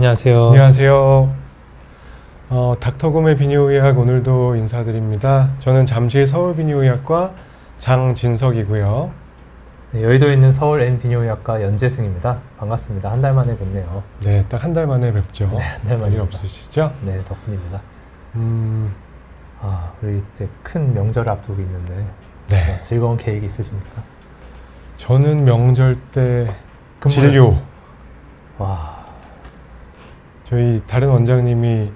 안녕하세요. 안녕하세요. 닥터곰의 비뇨의학 오늘도 인사드립니다. 저는 잠실 서울비뇨의학과 장진석이고요. 네, 여의도에 있는 서울 N비뇨의학과 연재승입니다. 반갑습니다. 한 달 만에 뵙네요. 네, 딱 한 달 만에 뵙죠. 네, 한 달 만에 일 없으시죠? 네, 덕분입니다. 음, 우리 이제 큰 명절 앞두고 있는데 네. 즐거운 계획이 있으십니까? 저는 명절 때 근무를- 진료. 와, 저희 다른 원장님이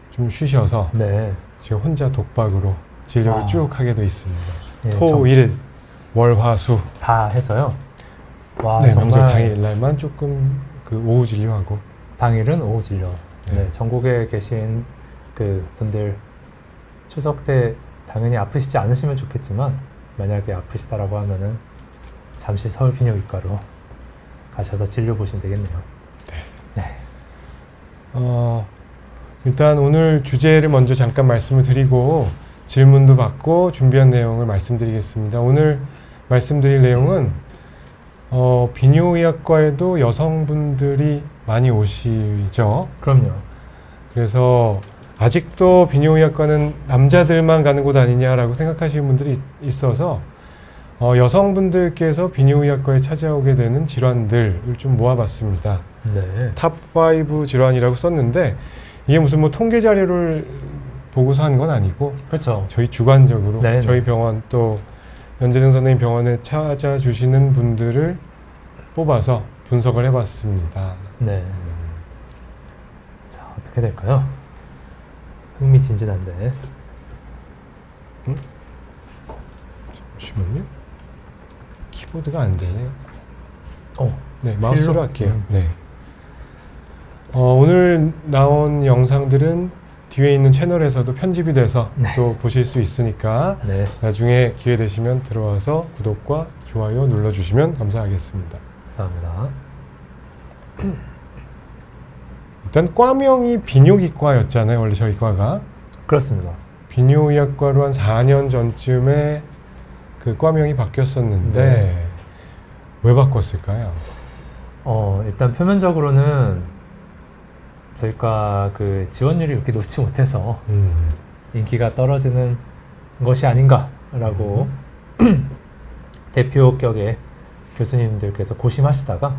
좀 쉬셔서 네. 제가 혼자 독박으로 진료를 아. 쭉 하게 돼 있습니다. 예, 토, 일, 월, 화, 수. 다 해서요. 와, 네, 명절 정말 당일날만 조금 그 오후 진료하고. 당일은 오후 진료. 네, 네. 전국에 계신 그 분들 추석 때 당연히 아프시지 않으시면 좋겠지만 만약에 아프시다라고 하면은 잠시 서울비뇨기과로 가셔서 진료 보시면 되겠네요. 일단 오늘 주제를 먼저 잠깐 말씀을 드리고 질문도 받고 준비한 내용을 말씀드리겠습니다. 오늘 말씀드릴 내용은 비뇨의학과에도 여성분들이 많이 오시죠. 그럼요. 그래서 아직도 비뇨의학과는 남자들만 가는 곳 아니냐라고 생각하시는 분들이 있어서 여성분들께서 비뇨의학과에 찾아오게 되는 질환들을 좀 모아봤습니다. 네. 탑5 질환이라고 썼는데 이게 무슨 뭐 통계 자료를 보고서 한 건 아니고 그렇죠. 저희 주관적으로 네네. 저희 병원 또 연재승 선생님 병원에 찾아주시는 분들을 뽑아서 분석을 해봤습니다. 네. 자, 어떻게 될까요? 흥미진진한데. 잠시만요. 키보드가 안 되네요. 네, 마우스로 필로? 할게요. 네. 오늘 나온 영상들은 뒤에 있는 채널에서도 편집이 돼서 네. 또 보실 수 있으니까 네. 나중에 기회 되시면 들어와서 구독과 좋아요 눌러주시면 감사하겠습니다. 감사합니다. 일단 과명이 비뇨기과였잖아요. 원래 저희 과가 그렇습니다. 비뇨의학과로 한 4년 전쯤에 그 과명이 바뀌었었는데 네. 왜 바꿨을까요? 일단 표면적으로는 저희가 그 지원율이 그렇게 높지 못해서 인기가 떨어지는 것이 아닌가라고 대표격의 교수님들께서 고심하시다가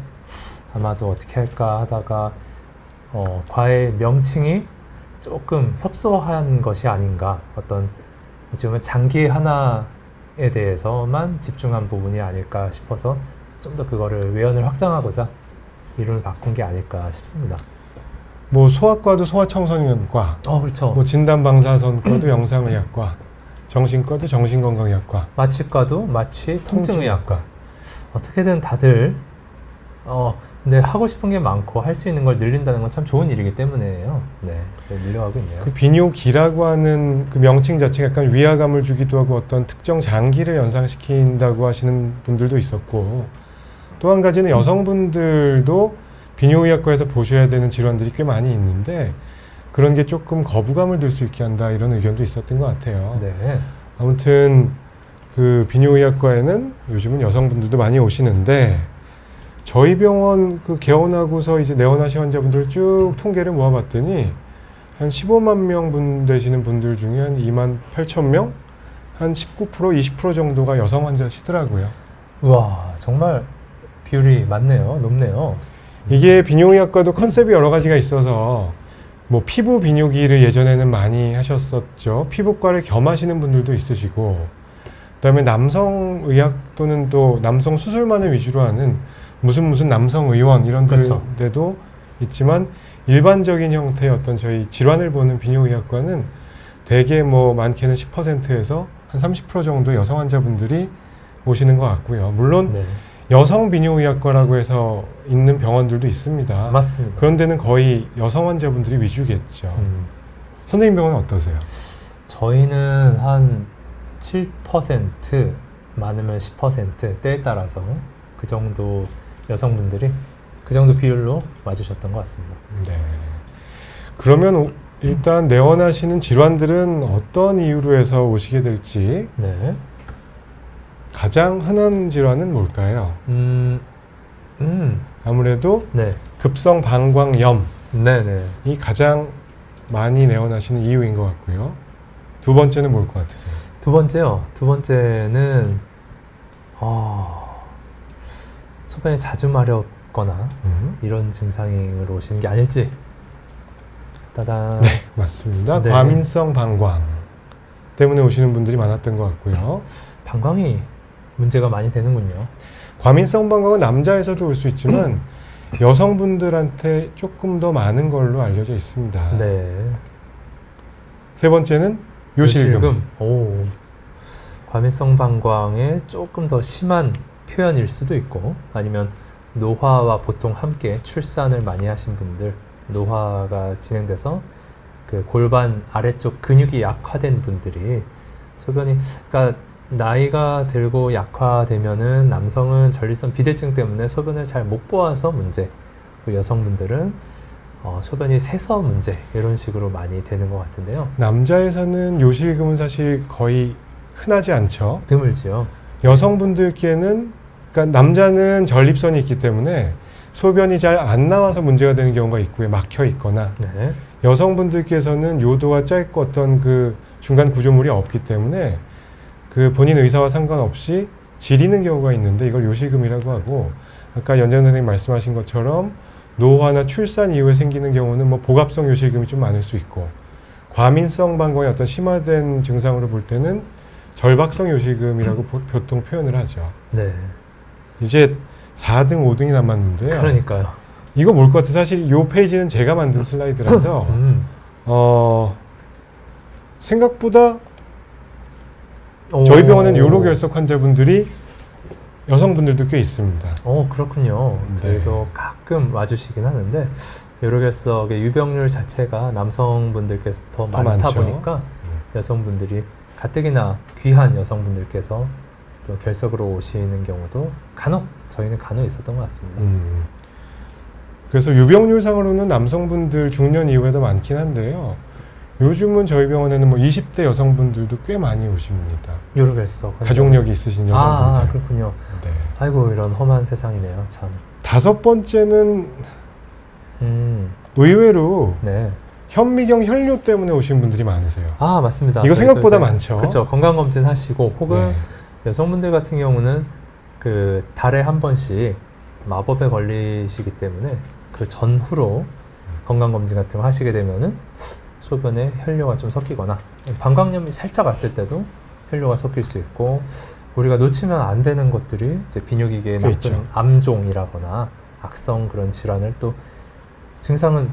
아마도 어떻게 할까 하다가 과의 명칭이 조금 협소한 것이 아닌가, 어떤 어찌 보면 장기 하나에 대해서만 집중한 부분이 아닐까 싶어서 좀 더 그거를 외연을 확장하고자 이름을 바꾼 게 아닐까 싶습니다. 뭐 소아과도 소아청소년과, 그렇죠. 뭐 진단방사선과도 영상의학과, 정신과도 정신건강의학과, 마취과도 마취 통증의학과. 어떻게든 다들 근데 하고 싶은 게 많고 할 수 있는 걸 늘린다는 건 참 좋은 일이기 때문에요. 네, 늘려가고 있네요. 그 비뇨기라고 하는 그 명칭 자체가 약간 위화감을 주기도 하고 어떤 특정 장기를 연상시킨다고 하시는 분들도 있었고, 또 한 가지는 여성분들도 비뇨의학과에서 보셔야 되는 질환들이 꽤 많이 있는데 그런 게 조금 거부감을 들 수 있게 한다, 이런 의견도 있었던 것 같아요. 네, 아무튼 그 비뇨의학과에는 요즘은 여성분들도 많이 오시는데 저희 병원 그 개원하고서 이제 내원하신 환자분들을 쭉 통계를 모아봤더니 한 15만 명 되시는 분들 중에 한 2만 8천 명? 한 19%, 20% 정도가 여성 환자시더라고요. 우와, 정말 비율이 많네요. 높네요. 이게 비뇨의학과도 컨셉이 여러 가지가 있어서 뭐 피부 비뇨기를 예전에는 많이 하셨었죠. 피부과를 겸하시는 분들도 있으시고, 그다음에 남성의학 또는 또 남성 수술만을 위주로 하는 무슨 남성의원 이런 그렇죠. 데도 있지만 일반적인 형태의 어떤 저희 질환을 보는 비뇨의학과는 대개 뭐 많게는 10%에서 한 30% 정도 여성 환자분들이 오시는 것 같고요. 물론 네, 여성 비뇨의학과라고 해서 있는 병원들도 있습니다. 맞습니다. 그런 데는 거의 여성 환자분들이 위주겠죠. 선생님 병원은 어떠세요? 저희는 한 7%, 많으면 10%, 때에 따라서 그 정도 여성분들이 그 정도 비율로 와주셨던 것 같습니다. 네. 그러면 일단 내원하시는 질환들은 어떤 이유로 해서 오시게 될지, 네. 가장 흔한 질환은 뭘까요? 아무래도 네. 급성 방광염, 네네. 이 가장 많이 내원하시는 이유인 것 같고요. 두 번째는 뭘 것 같으세요? 두 번째요. 두 번째는 소변이 자주 마렵거나 이런 증상으로 오시는 게 아닐지. 따단. 네, 맞습니다. 네. 과민성 방광 때문에 오시는 분들이 많았던 것 같고요. 방광이 문제가 많이 되는군요. 과민성 방광은 남자에서도 올 수 있지만 여성분들한테 조금 더 많은 걸로 알려져 있습니다. 네. 세 번째는 요실금. 오. 과민성 방광의 조금 더 심한 표현일 수도 있고, 아니면 노화와 보통 함께 출산을 많이 하신 분들, 노화가 진행돼서 그 골반 아래쪽 근육이 약화된 분들이 소변이, 그러니까 나이가 들고 약화되면은 남성은 전립선 비대증 때문에 소변을 잘 못 보아서 문제, 그리고 여성분들은 소변이 새서 문제, 이런 식으로 많이 되는 것 같은데요. 남자에서는 요실금은 사실 거의 흔하지 않죠. 드물지요. 여성분들께는, 그러니까 남자는 전립선이 있기 때문에 소변이 잘 안 나와서 문제가 되는 경우가 있고요. 막혀 있거나. 네. 여성분들께서는 요도가 짧고 어떤 그 중간 구조물이 없기 때문에 그 본인 의사와 상관없이 지리는 경우가 있는데 이걸 요실금이라고 하고, 아까 연장 선생님 말씀하신 것처럼 노화나 출산 이후에 생기는 경우는 뭐 복압성 요실금이 좀 많을 수 있고, 과민성 방광의 어떤 심화된 증상으로 볼 때는 절박성 요실금이라고 보통 표현을 하죠. 네. 이제 4등, 5등이 남았는데요. 그러니까요. 이거 뭘 것 같아요? 사실 이 페이지는 제가 만든 슬라이드라서 생각보다 저희 병원은 요로결석 환자분들이 여성분들도 꽤 있습니다. 그렇군요. 네. 저희도 가끔 와주시긴 하는데 요로결석의 유병률 자체가 남성분들께서 더 많다 많죠. 보니까 여성분들이 가뜩이나 귀한 여성분들께서 또 결석으로 오시는 경우도 저희는 간혹 있었던 것 같습니다. 그래서 유병률상으로는 남성분들 중년 이후에도 많긴 한데요. 요즘은 저희 병원에는 뭐 20대 여성분들도 꽤 많이 오십니다. 요로결석 가족력이 있으신 여성분들. 그렇군요. 네. 아이고, 이런 험한 세상이네요. 참. 다섯 번째는 의외로 네. 현미경 혈뇨 때문에 오신 분들이 많으세요. 맞습니다. 이거 저희도 생각보다 이제 많죠. 그렇죠. 건강검진 하시고, 혹은 네. 여성분들 같은 경우는 그 달에 한 번씩 마법에 걸리시기 때문에 그 전후로 건강검진 같은 거 하시게 되면은 소변에 혈뇨가 좀 섞이거나 방광염이 살짝 왔을 때도 혈뇨가 섞일 수 있고, 우리가 놓치면 안 되는 것들이 이제 비뇨기계에 나쁜 그렇죠. 암종이라거나 악성 그런 질환을, 또 증상은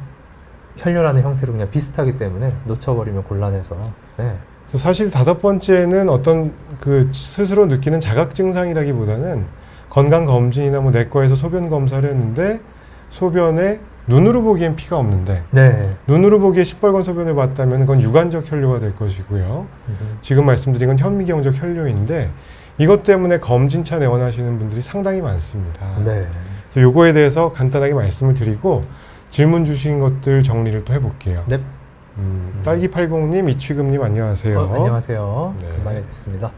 혈뇨라는 형태로 그냥 비슷하기 때문에 놓쳐버리면 곤란해서. 네. 사실 다섯 번째는 어떤 그 스스로 느끼는 자각 증상이라기보다는 건강 검진이나 뭐 내과에서 소변 검사를 했는데 소변에 눈으로 보기엔 피가 없는데 네. 눈으로 보기에 시뻘건 소변을 봤다면 그건 유관적 혈뇨가 될 것이고요. 지금 말씀드린 건 현미경적 혈뇨인데 이것 때문에 검진차 내원하시는 분들이 상당히 많습니다. 네. 그래서 요거에 대해서 간단하게 말씀을 드리고 질문 주신 것들 정리를 또 해볼게요. 네. 딸기80님, 이취금님 안녕하세요. 안녕하세요. 네. 금방에 뵙습니다.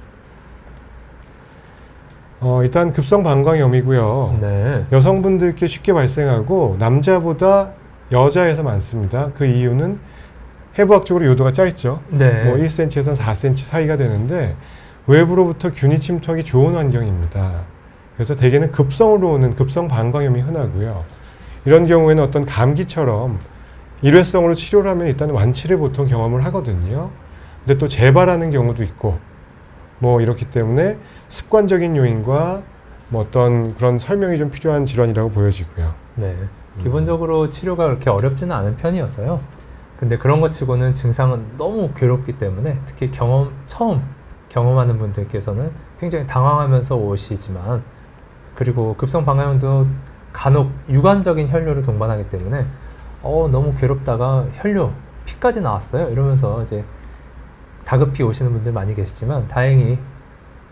일단 급성 방광염이고요. 네. 여성분들께 쉽게 발생하고 남자보다 여자에서 많습니다. 그 이유는 해부학적으로 요도가 짧죠. 네. 뭐 1cm에서 4cm 사이가 되는데 외부로부터 균이 침투하기 좋은 환경입니다. 그래서 대개는 급성으로 오는 급성 방광염이 흔하고요. 이런 경우에는 어떤 감기처럼 일회성으로 치료를 하면 일단 완치를 보통 경험을 하거든요. 근데 또 재발하는 경우도 있고 뭐 이렇기 때문에 습관적인 요인과 뭐 어떤 그런 설명이 좀 필요한 질환이라고 보여지고요. 네. 기본적으로 치료가 그렇게 어렵지는 않은 편이어서요. 근데 그런 것 치고는 증상은 너무 괴롭기 때문에 특히 처음 경험하는 분들께서는 굉장히 당황하면서 오시지만, 그리고 급성 방광염도 간혹 유관적인 혈뇨를 동반하기 때문에 너무 괴롭다가 혈뇨, 피까지 나왔어요. 이러면서 이제 다급히 오시는 분들 많이 계시지만 다행히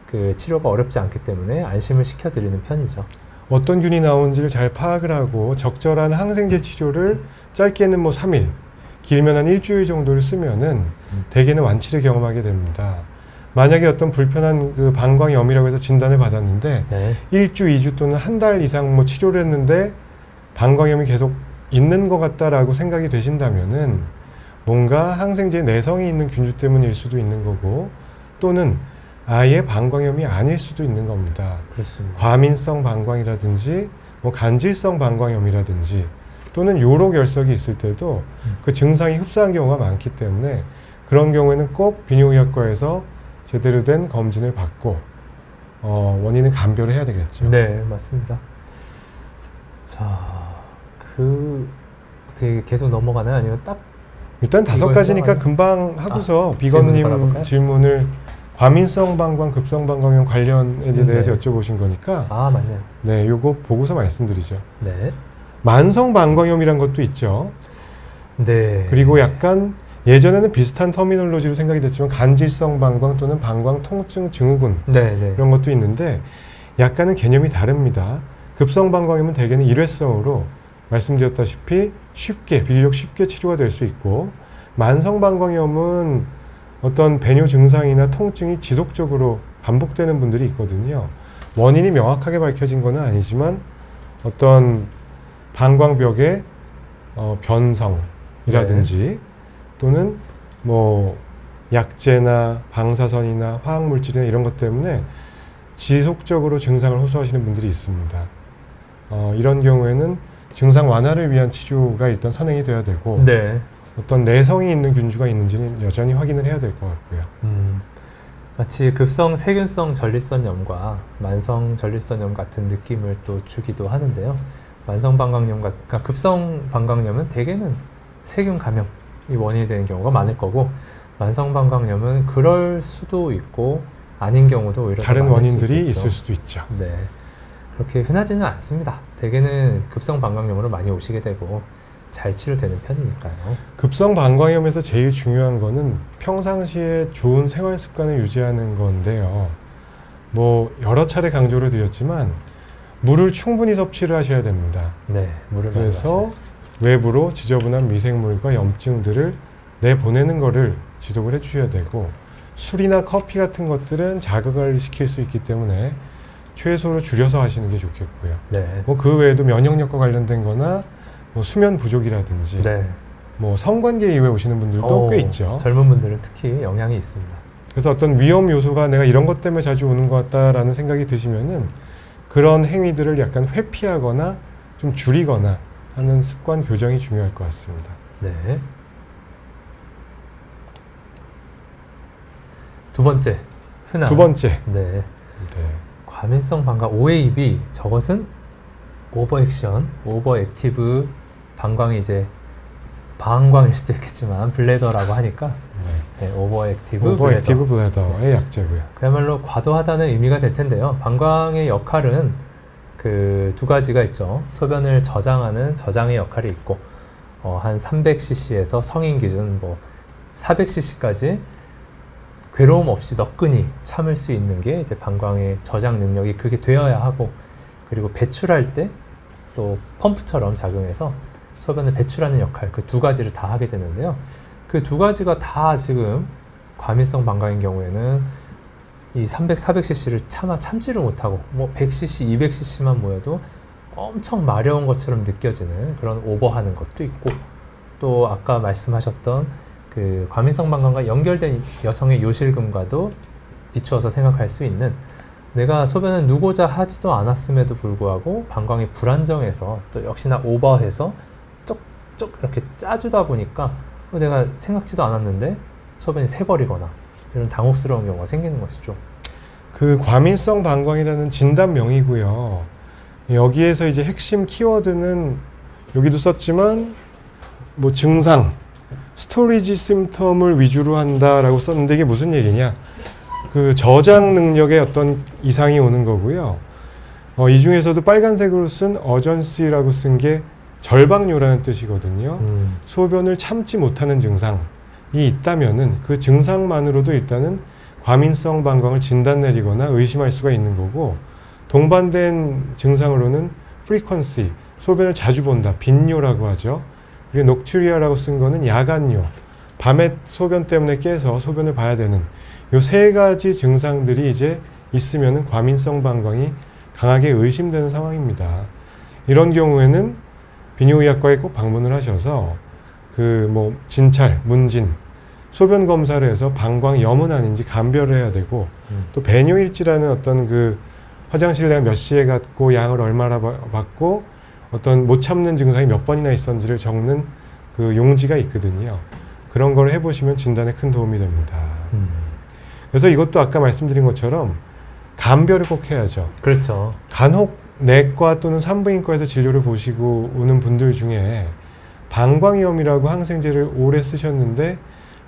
그 치료가 어렵지 않기 때문에 안심을 시켜드리는 편이죠. 어떤 균이 나오는지를 잘 파악을 하고 적절한 항생제 치료를 짧게는 뭐 3일, 길면 한 일주일 정도를 쓰면은 대개는 완치를 경험하게 됩니다. 만약에 어떤 불편한 그 방광염이라고 해서 진단을 받았는데 네. 1주, 2주 또는 한 달 이상 뭐 치료를 했는데 방광염이 계속 있는 것 같다라고 생각이 되신다면은 뭔가 항생제의 내성이 있는 균주 때문일 수도 있는 거고 또는 아예 방광염이 아닐 수도 있는 겁니다. 그렇습니다. 과민성 방광이라든지 뭐 간질성 방광염이라든지 또는 요로결석이 있을 때도 그 증상이 흡사한 경우가 많기 때문에 그런 경우에는 꼭 비뇨의학과에서 제대로 된 검진을 받고 원인을 감별을 해야 되겠죠. 네, 맞습니다. 자, 어떻게 계속 넘어가나요? 아니면 딱 일단 5가지니까 해서 금방 하고서 질문 비건님 받아볼까요? 질문을 과민성 방광, 급성 방광염 관련에 대해서 여쭤보신 거니까 맞네요. 네, 요거 보고서 말씀드리죠. 네. 만성 방광염이란 것도 있죠. 네. 그리고 약간 예전에는 비슷한 터미놀로지로 생각이 됐지만 간질성 방광 또는 방광 통증 증후군 네, 네. 이런 것도 있는데 약간은 개념이 다릅니다. 급성 방광염은 대개는 일회성으로 말씀드렸다시피 비교적 쉽게 치료가 될 수 있고 만성 방광염은 어떤 배뇨 증상이나 통증이 지속적으로 반복되는 분들이 있거든요. 원인이 명확하게 밝혀진 건 아니지만 어떤 방광벽의 변성이라든지 또는 뭐 약제나 방사선이나 화학물질이나 이런 것 때문에 지속적으로 증상을 호소하시는 분들이 있습니다. 이런 경우에는 증상 완화를 위한 치료가 일단 선행이 돼야 되고 네. 어떤 내성이 있는 균주가 있는지는 여전히 확인을 해야 될 것 같고요. 마치 급성 세균성 전립선염과 만성 전립선염 같은 느낌을 또 주기도 하는데요. 만성 방광염, 그러니까 급성 방광염은 대개는 세균 감염이 원인이 되는 경우가 많을 거고 만성 방광염은 그럴 수도 있고 아닌 경우도 오히려 다른 더 많을 원인들이 수도 있죠. 있을 수도 있죠. 네, 그렇게 흔하지는 않습니다. 대개는 급성 방광염으로 많이 오시게 되고 잘 치료되는 편이니까요. 급성 방광염에서 제일 중요한 거는 평상시에 좋은 생활 습관을 유지하는 건데요. 뭐 여러 차례 강조를 드렸지만 물을 충분히 섭취를 하셔야 됩니다. 네, 물을 많이 그래서 마셔야죠. 외부로 지저분한 미생물과 염증들을 내보내는 거를 지속을 해주셔야 되고 술이나 커피 같은 것들은 자극을 시킬 수 있기 때문에 최소로 줄여서 하시는 게 좋겠고요. 네, 뭐 그 외에도 면역력과 관련된 거나 뭐 수면 부족이라든지 네. 뭐 성관계 이후에 오시는 분들도 꽤 있죠. 젊은 분들은 특히 영향이 있습니다. 그래서 어떤 위험 요소가 내가 이런 것 때문에 자주 오는 것 같다라는 생각이 드시면은 그런 행위들을 약간 회피하거나 좀 줄이거나 하는 습관 교정이 중요할 것 같습니다. 네. 두 번째, 흔한. 두 번째. 네. 네. 과민성 방광 OAB, 저것은 오버액션, 오버액티브 방광이 이제 방광일 수도 있겠지만 블래더라고 하니까 네, 오버액티브 블래더의 약제고요. 그야말로 과도하다는 의미가 될 텐데요. 방광의 역할은 그 두 가지가 있죠. 소변을 저장하는 저장의 역할이 있고 한 300cc에서 성인 기준 뭐 400cc까지 괴로움 없이 너끈히 참을 수 있는 게 이제 방광의 저장 능력이 그게 되어야 하고 그리고 배출할 때 또 펌프처럼 작용해서 소변을 배출하는 역할 그 두 가지를 다 하게 되는데요. 그 두 가지가 다 지금 과민성 방광인 경우에는 이 400cc를 참지를 못하고 뭐 100cc, 200cc만 모여도 엄청 마려운 것처럼 느껴지는 그런 오버하는 것도 있고 또 아까 말씀하셨던 그 과민성 방광과 연결된 여성의 요실금과도 비추어서 생각할 수 있는 내가 소변을 누고자 하지도 않았음에도 불구하고 방광이 불안정해서 또 역시나 오버해서 쪽쪽 이렇게 짜주다 보니까 내가 생각지도 않았는데 소변이 새버리거나 이런 당혹스러운 경우가 생기는 것이죠. 그 과민성 방광이라는 진단명이고요. 여기에서 이제 핵심 키워드는 여기도 썼지만 뭐 증상, 스토리지 심텀을 위주로 한다라고 썼는데 이게 무슨 얘기냐? 그 저장 능력에 어떤 이상이 오는 거고요. 이 중에서도 빨간색으로 쓴 어전시라고 쓴 게 절박뇨라는 뜻이거든요. 소변을 참지 못하는 증상이 있다면은 그 증상만으로도 일단은 과민성 방광을 진단 내리거나 의심할 수가 있는 거고 동반된 증상으로는 frequency, 소변을 자주 본다, 빈뇨라고 하죠. 그리고 녹투리아라고 쓴 거는 야간뇨, 밤에 소변 때문에 깨서 소변을 봐야 되는 요 세 가지 증상들이 이제 있으면은 과민성 방광이 강하게 의심되는 상황입니다. 이런 경우에는 비뇨의학과에 꼭 방문을 하셔서 그 뭐 진찰, 문진, 소변 검사를 해서 방광염은 아닌지 감별을 해야 되고 또 배뇨일지라는 어떤 그 화장실 내가 몇 시에 갔고 양을 얼마나 받고 어떤 못 참는 증상이 몇 번이나 있었는지를 적는 그 용지가 있거든요. 그런 걸 해보시면 진단에 큰 도움이 됩니다. 그래서 이것도 아까 말씀드린 것처럼 감별을 꼭 해야죠. 그렇죠. 간혹 내과 또는 산부인과에서 진료를 보시고 오는 분들 중에 방광염이라고 항생제를 오래 쓰셨는데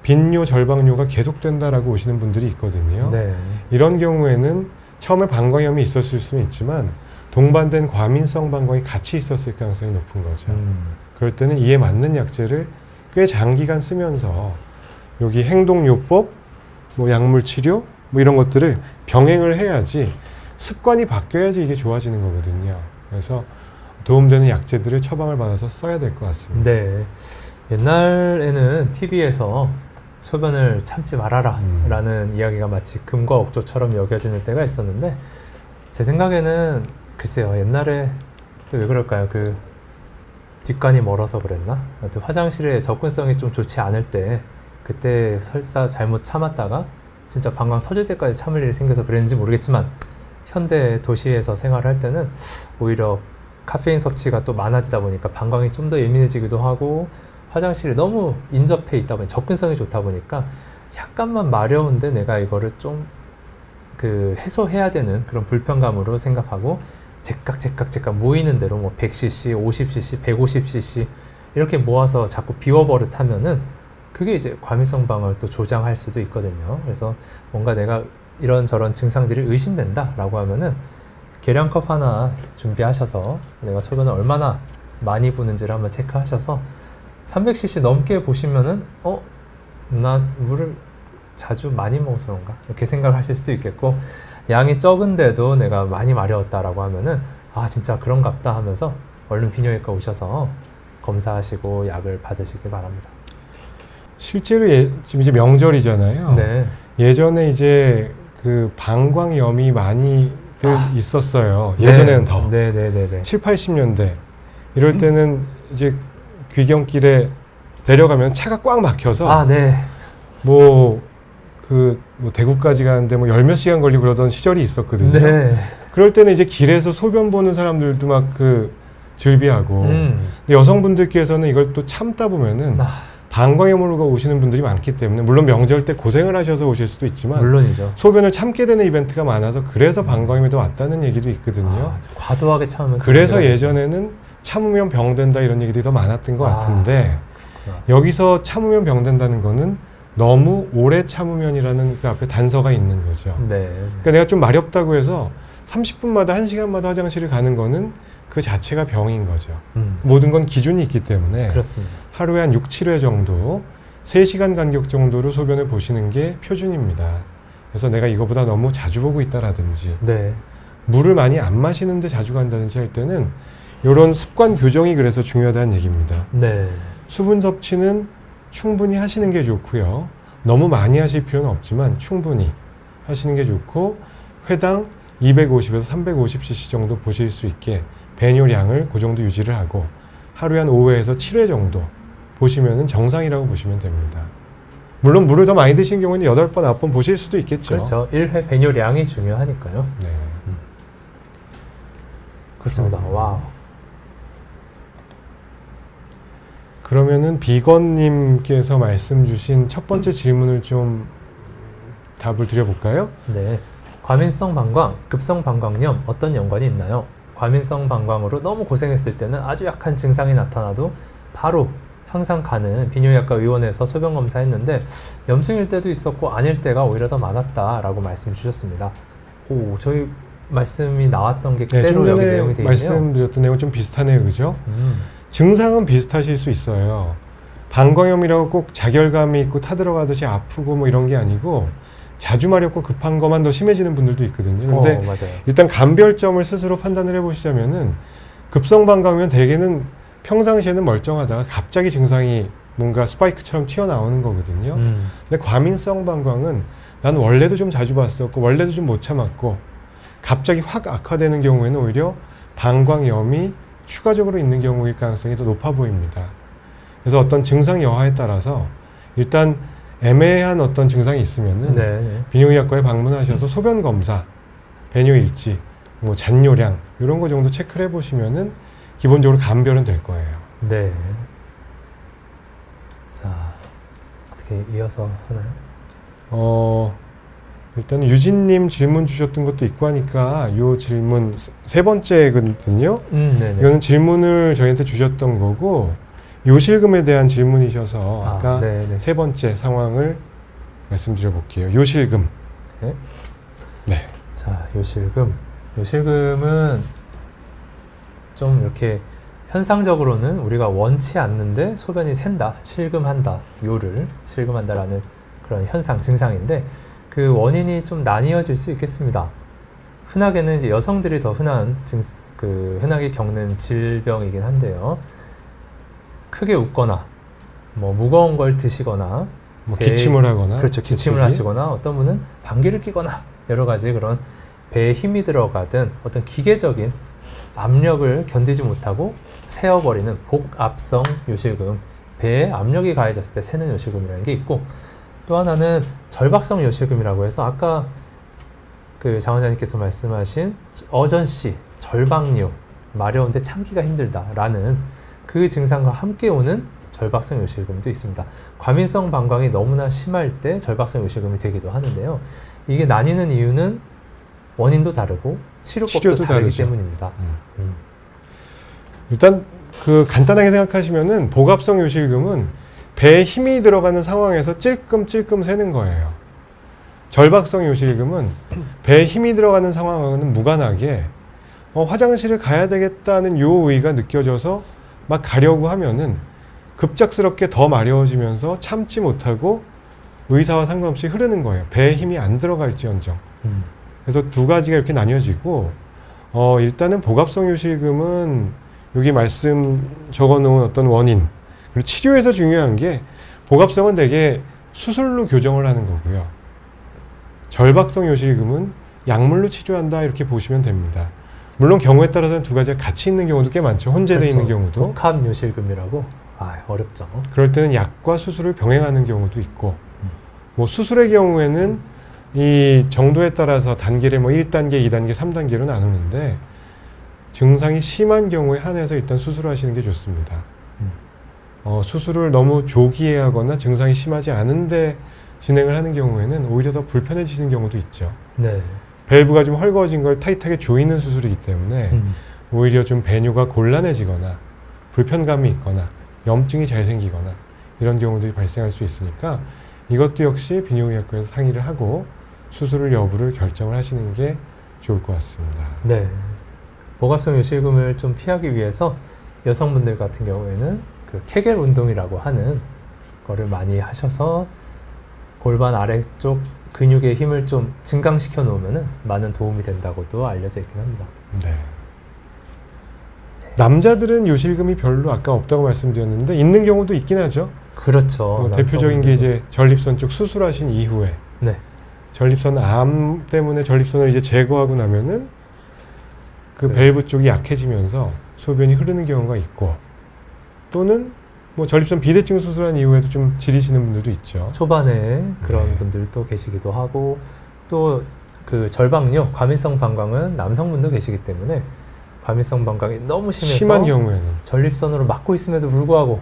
빈뇨, 절방뇨가 계속된다라고 오시는 분들이 있거든요. 네. 이런 경우에는 처음에 방광염이 있었을 수는 있지만 동반된 과민성 방광이 같이 있었을 가능성이 높은 거죠. 그럴 때는 이에 맞는 약제를 꽤 장기간 쓰면서 여기 행동요법, 뭐 약물치료, 뭐 이런 것들을 병행을 해야지 습관이 바뀌어야지 이게 좋아지는 거거든요. 그래서 도움되는 약제들을 처방을 받아서 써야 될 것 같습니다. 네. 옛날에는 TV에서 소변을 참지 말아라 라는 이야기가 마치 금과 억조처럼 여겨지는 때가 있었는데 제 생각에는 글쎄요, 옛날에 왜 그럴까요? 그 뒷간이 멀어서 그랬나? 하여튼 화장실에 접근성이 좀 좋지 않을 때 그때 설사 잘못 참았다가 진짜 방광 터질 때까지 참을 일이 생겨서 그랬는지 모르겠지만 현대 도시에서 생활할 때는 오히려 카페인 섭취가 또 많아지다 보니까 방광이 좀 더 예민해지기도 하고 화장실이 너무 인접해 있다 보니 접근성이 좋다 보니까 약간만 마려운데 내가 이거를 좀 그 해소해야 되는 그런 불편감으로 생각하고 제깍 모이는 대로 뭐 100cc, 50cc, 150cc 이렇게 모아서 자꾸 비워버릇 하면은 그게 이제 과민성 방광을 또 조장할 수도 있거든요. 그래서 뭔가 내가 이런저런 증상들이 의심된다 라고 하면은 계량컵 하나 준비하셔서 내가 소변을 얼마나 많이 부는지를 한번 체크하셔서 300cc 넘게 보시면은 나 물을 자주 많이 먹어서 그런가 이렇게 생각하실 수도 있겠고 양이 적은데도 내가 많이 마려웠다라고 하면은 아 진짜 그런갑다 하면서 얼른 비뇨기과 오셔서 검사하시고 약을 받으시기 바랍니다. 실제로 지금 이제 명절이잖아요. 네. 예전에 이제 그 방광염이 많이들 있었어요. 예전에는 네. 더. 네네네네. 7, 80년대. 이럴 때는 이제 귀경길에 내려가면 차가 꽉 막혀서 아, 네. 뭐 대구까지 가는데 뭐 열 몇 시간 걸리고 그러던 시절이 있었거든요. 네. 그럴 때는 이제 길에서 소변 보는 사람들도 막 즐비하고 근데 여성분들께서는 이걸 또 참다 보면은 방광염으로 오시는 분들이 많기 때문에 물론 명절 때 고생을 하셔서 오실 수도 있지만 물론이죠. 소변을 참게 되는 이벤트가 많아서 그래서 방광염이 더 왔다는 얘기도 있거든요. 과도하게 참으면 그래서 예전에는 참으면 병된다 이런 얘기들이 더 많았던 것 같은데 여기서 참으면 병된다는 거는 너무 오래 참으면이라는 그 앞에 단서가 있는 거죠. 네. 그러니까 내가 좀 마렵다고 해서 30분마다 1시간마다 화장실을 가는 거는 그 자체가 병인 거죠. 모든 건 기준이 있기 때문에 그렇습니다. 하루에 한 6, 7회 정도 3시간 간격 정도로 소변을 보시는 게 표준입니다. 그래서 내가 이거보다 너무 자주 보고 있다라든지 네. 물을 많이 안 마시는데 자주 간다든지 할 때는 이런 습관 교정이 그래서 중요하다는 얘기입니다. 네. 수분 섭취는 충분히 하시는 게 좋고요. 너무 많이 하실 필요는 없지만 충분히 하시는 게 좋고 회당 250에서 350cc 정도 보실 수 있게 배뇨량을 그 정도 유지를 하고 하루에 한 5회에서 7회 정도 보시면 정상이라고 보시면 됩니다. 물론 물을 더 많이 드시는 경우에는 8번, 9번 보실 수도 있겠죠. 그렇죠. 1회 배뇨량이 중요하니까요. 네. 그렇습니다. 와우. 그러면은 비건님께서 말씀 주신 첫 번째 질문을 좀 답을 드려볼까요? 네. 과민성 방광, 급성 방광염 어떤 연관이 있나요? 과민성 방광으로 너무 고생했을 때는 아주 약한 증상이 나타나도 바로 항상 가는 비뇨기과 의원에서 소변 검사했는데 염증일 때도 있었고 아닐 때가 오히려 더 많았다라고 말씀 주셨습니다. 오, 저희 말씀이 나왔던 게 그대로 좀 여기 전에 내용이 되어 있네요. 말씀드렸던 내용 좀 비슷하네요, 그죠? 증상은 비슷하실 수 있어요. 방광염이라고 꼭 자결감이 있고 타들어가듯이 아프고 뭐 이런 게 아니고 자주 마렵고 급한 것만 더 심해지는 분들도 있거든요. 근데 맞아요. 일단 감별점을 스스로 판단을 해보시자면은 급성 방광염은 대개는 평상시에는 멀쩡하다가 갑자기 증상이 뭔가 스파이크처럼 튀어나오는 거거든요. 근데 과민성 방광은 난 원래도 좀 자주 봤었고 원래도 좀 못 참았고 갑자기 확 악화되는 경우에는 오히려 방광염이 추가적으로 있는 경우일 가능성이 더 높아 보입니다. 그래서 어떤 증상 여하에 따라서 일단 애매한 어떤 증상이 있으면은 네. 비뇨기과에 방문하셔서 소변 검사, 배뇨 일지, 뭐 잔뇨량 이런 거 정도 체크를 해보시면은 기본적으로 감별은 될 거예요. 네. 자, 어떻게 이어서 하나요? 일단 유진님 질문 주셨던 것도 있고 하니까 이 질문 세 번째거든요. 네네. 이거는 질문을 저희한테 주셨던 거고 요실금에 대한 질문이셔서 아까 네네. 세 번째 상황을 말씀드려 볼게요. 요실금. 네. 네. 자, 요실금. 요실금은 좀 이렇게 현상적으로는 우리가 원치 않는데 소변이 샌다, 실금한다, 요를 실금한다라는 그런 현상, 증상인데 그 원인이 좀 나뉘어질 수 있겠습니다. 흔하게는 이제 여성들이 더 흔하게 겪는 질병이긴 한데요. 크게 웃거나, 뭐 무거운 걸 드시거나, 뭐 기침을 하거나, 그렇죠, 기침을 하시거나, 어떤 분은 방귀를 뀌거나 여러 가지 그런 배에 힘이 들어가든 어떤 기계적인 압력을 견디지 못하고 새어버리는 복압성 요실금, 배에 압력이 가해졌을 때 새는 요실금이라는 게 있고, 또 하나는 절박성 요실금이라고 해서 아까 그 장원장님께서 말씀하신 어전시, 절박뇨, 마려운데 참기가 힘들다라는 그 증상과 함께 오는 절박성 요실금도 있습니다. 과민성 방광이 너무나 심할 때 절박성 요실금이 되기도 하는데요. 이게 나뉘는 이유는 원인도 다르고 치료법도 치료도 다르기 다르죠. 때문입니다. 일단 그 간단하게 생각하시면은 복압성 요실금은 배에 힘이 들어가는 상황에서 찔끔찔끔 새는 거예요. 절박성 요실금은 배에 힘이 들어가는 상황과는 무관하게 화장실을 가야 되겠다는 요의가 느껴져서 막 가려고 하면은 급작스럽게 더 마려워지면서 참지 못하고 의사와 상관없이 흐르는 거예요. 배에 힘이 안 들어갈지언정. 그래서 두 가지가 이렇게 나뉘어지고 일단은 복압성 요실금은 여기 말씀 적어놓은 어떤 원인 그리고 치료에서 중요한 게 복압성은 대개 수술로 교정을 하는 거고요. 절박성 요실금은 약물로 치료한다 이렇게 보시면 됩니다. 물론 경우에 따라서는 두 가지가 같이 있는 경우도 꽤 많죠. 혼재되어 그렇죠. 있는 경우도. 복합 요실금이라고 어렵죠. 그럴 때는 약과 수술을 병행하는 경우도 있고 뭐 수술의 경우에는 이 정도에 따라서 단계를 뭐 1단계, 2단계, 3단계로 나누는데 증상이 심한 경우에 한해서 일단 수술을 하시는 게 좋습니다. 수술을 너무 조기에 하거나 증상이 심하지 않은데 진행을 하는 경우에는 오히려 더 불편해지는 경우도 있죠. 네. 밸브가 좀 헐거워진 걸 타이트하게 조이는 수술이기 때문에 오히려 좀 배뇨가 곤란해지거나 불편감이 있거나 염증이 잘 생기거나 이런 경우들이 발생할 수 있으니까 이것도 역시 비뇨기과에서 상의를 하고 수술을 여부를 결정을 하시는 게 좋을 것 같습니다. 네. 복압성 요실금을 좀 피하기 위해서 여성분들 같은 경우에는 그 케겔 운동이라고 하는 거를 많이 하셔서 골반 아래쪽 근육의 힘을 좀 증강시켜 놓으면 많은 도움이 된다고도 알려져 있긴 합니다. 네. 남자들은 요실금이 별로 아까 없다고 말씀드렸는데 있는 경우도 있긴 하죠. 그렇죠. 대표적인 게 이제 전립선 쪽 수술하신 이후에 네. 전립선 암 때문에 전립선을 이제 제거하고 나면은 그 네. 밸브 쪽이 약해지면서 소변이 흐르는 경우가 있고 또는 뭐 전립선 비대증 수술한 이후에도 좀 지리시는 분들도 있죠. 초반에 그런 네. 분들도 계시기도 하고 또 그 절박뇨, 과민성 방광은 남성분도 계시기 때문에 과민성 방광이 너무 심해서 심한 경우에는 전립선으로 막고 있음에도 불구하고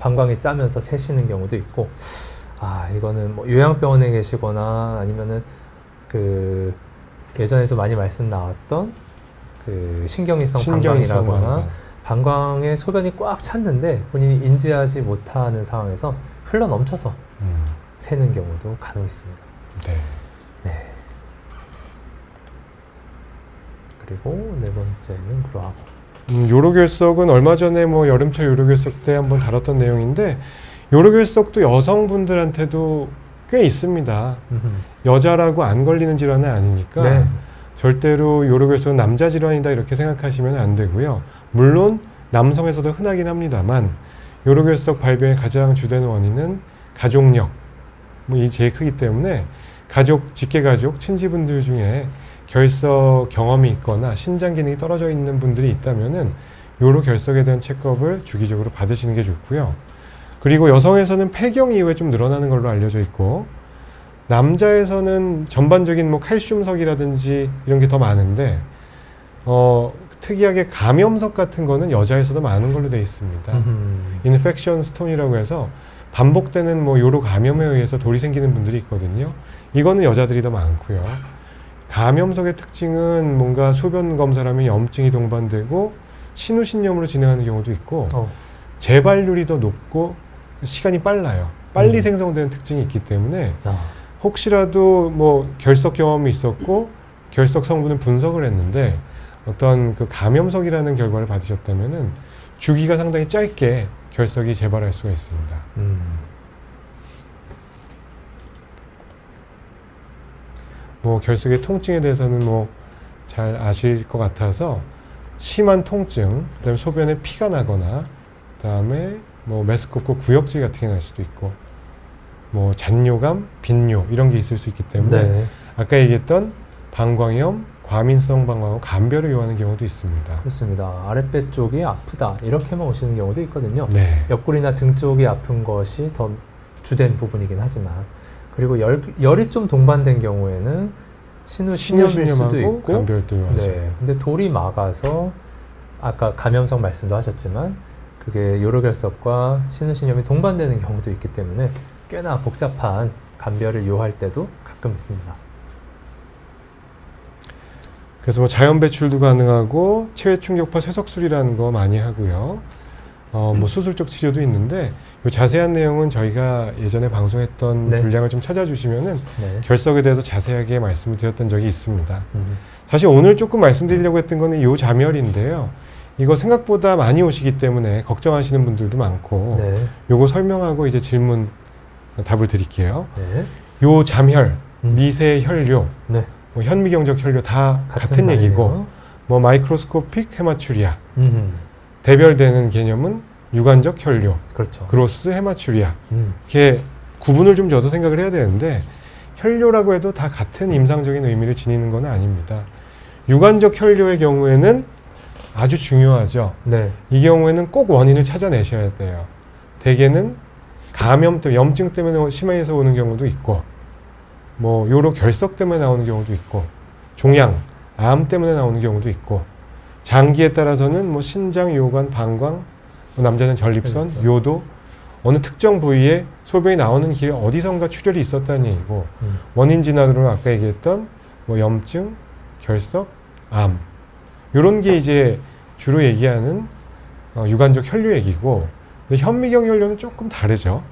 방광이 짜면서 새시는 경우도 있고 이거는 뭐 요양병원에 계시거나 아니면은 그 예전에도 많이 말씀 나왔던 그 신경이성 방광이라거나 방광에 소변이 꽉 찼는데 본인이 인지하지 못하는 상황에서 흘러 넘쳐서 새는 경우도 간혹 있습니다. 네. 네. 그리고 네 번째는 그러하고 요로결석은 얼마 전에 뭐 여름철 요로결석 때 한번 다뤘던 내용인데 요로결석도 여성분들한테도 꽤 있습니다. 여자라고 안 걸리는 질환은 아니니까 네. 절대로 요로결석은 남자 질환이다 이렇게 생각하시면 안 되고요. 물론 남성에서도 흔하긴 합니다만 요로결석 발병의 가장 주된 원인은 가족력 이 제일 크기 때문에 직계가족, 친지분들 중에 결석 경험이 있거나 신장 기능이 떨어져 있는 분들이 있다면은 요로 결석에 대한 체크업을 주기적으로 받으시는 게 좋고요. 그리고 여성에서는 폐경 이후에 좀 늘어나는 걸로 알려져 있고, 남자에서는 전반적인 뭐 칼슘석이라든지 이런 게 더 많은데, 특이하게 감염석 같은 거는 여자에서도 많은 걸로 되어 있습니다. 인펙션 스톤이라고 해서 반복되는 뭐 요로 감염에 의해서 돌이 생기는 분들이 있거든요. 이거는 여자들이 더 많고요. 감염석의 특징은 뭔가 소변 검사라면 염증이 동반되고 신우신염으로 진행하는 경우도 있고, 재발률이 더 높고 시간이 빨라요. 빨리 생성되는 특징이 있기 때문에 혹시라도 뭐 결석 경험이 있었고 결석 성분을 분석을 했는데 어떤 그 감염석이라는 결과를 받으셨다면은 주기가 상당히 짧게 결석이 재발할 수가 있습니다. 뭐 결석의 통증에 대해서는 뭐 잘 아실 것 같아서 심한 통증, 그다음에 소변에 피가 나거나, 그다음에 뭐 메스껍고 구역질 같은 게 날 수도 있고, 뭐 잔뇨감, 빈뇨 이런 게 있을 수 있기 때문에 네. 아까 얘기했던 방광염, 과민성 방광염, 간별을 요하는 경우도 있습니다. 그렇습니다. 아랫배 쪽이 아프다 이렇게만 오시는 경우도 있거든요. 네. 옆구리나 등 쪽이 아픈 것이 더 주된 부분이긴 하지만, 그리고 열이 좀 동반된 경우에는 신우신염일 수도 있고, 간별도 요하죠. 네. 근데 돌이 막아서 아까 감염성 말씀도 하셨지만 그게 요로결석과 신우신염이 동반되는 경우도 있기 때문에 꽤나 복잡한 간별을 요할 때도 가끔 있습니다. 그래서 뭐 자연 배출도 가능하고 체외 충격파 쇠석술이라는 거 많이 하고요. 뭐 수술적 치료도 있는데 요 자세한 내용은 저희가 예전에 방송했던 네. 분량을 좀 찾아주시면은 네. 결석에 대해서 자세하게 말씀을 드렸던 적이 있습니다. 사실 오늘 조금 말씀드리려고 했던 거는 요 자멸인데요. 이거 생각보다 많이 오시기 때문에 걱정하시는 분들도 많고, 네. 요거 설명하고 이제 질문 답을 드릴게요. 네. 요 잠혈, 미세 혈뇨, 네. 뭐 현미경적 혈뇨 다 같은 말이네요. 얘기고, 뭐 마이크로스코픽 헤마추리아, 대별되는 개념은 유관적 혈뇨, 그렇죠. 그로스 헤마추리아. 이렇게 구분을 좀 줘서 생각을 해야 되는데, 혈뇨라고 해도 다 같은 임상적인 의미를 지니는 건 아닙니다. 유관적 혈뇨의 경우에는 아주 중요하죠. 네. 이 경우에는 꼭 원인을 찾아내셔야 돼요. 대개는 감염 때문에, 염증 때문에 심해서 오는 경우도 있고, 뭐 요로 결석 때문에 나오는 경우도 있고, 종양, 암 때문에 나오는 경우도 있고, 장기에 따라서는 뭐 신장, 요관, 방광, 남자는 전립선, 전립선. 요도, 어느 특정 부위에 소변이 나오는 길에 어디선가 출혈이 있었다는 얘기고, 원인 진화로는 아까 얘기했던 뭐 염증, 결석, 암, 요런 게 이제 주로 얘기하는 유관적 혈뇨 얘기고, 근데 현미경 혈뇨는 조금 다르죠.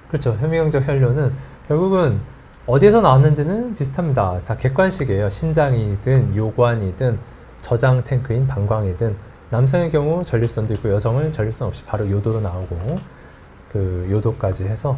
그렇죠. 현미경적 혈뇨는 결국은 어디에서 나왔는지는 비슷합니다. 다 객관식이에요. 신장이든 요관이든 저장 탱크인 방광이든, 남성의 경우 전립선도 있고 여성은 전립선 없이 바로 요도로 나오고, 그 요도까지 해서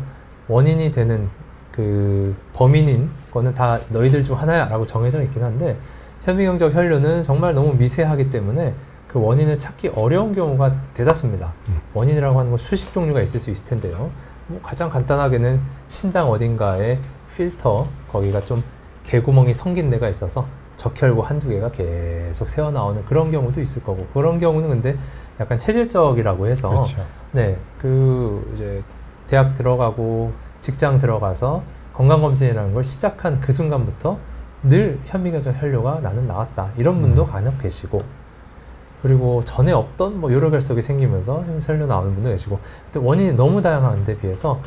원인이 되는 그 범인인 거는 다 너희들 중 하나야 라고 정해져 있긴 한데, 현미경적 혈뇨는 정말 너무 미세하기 때문에 그 원인을 찾기 어려운 경우가 대다수입니다. 원인이라고 하는 건 수십 종류가 있을 수 있을 텐데요. 뭐 가장 간단하게는 신장 어딘가에 필터, 거기가 좀 개구멍이 생긴 데가 있어서 적혈구 한두 개가 계속 새어나오는 그런 경우도 있을 거고, 그런 경우는 근데 약간 체질적이라고 해서, 그렇죠. 네, 그 이제 대학 들어가고 직장 들어가서 건강검진이라는 걸 시작한 그 순간부터 늘 현미경적 혈뇨가 나는 나왔다 이런 분도 간혹 계시고, 그리고 전에 없던 뭐 요로결석이 생기면서 혈뇨 나오는 분도 계시고, 원인이 너무 다양한 데 비해서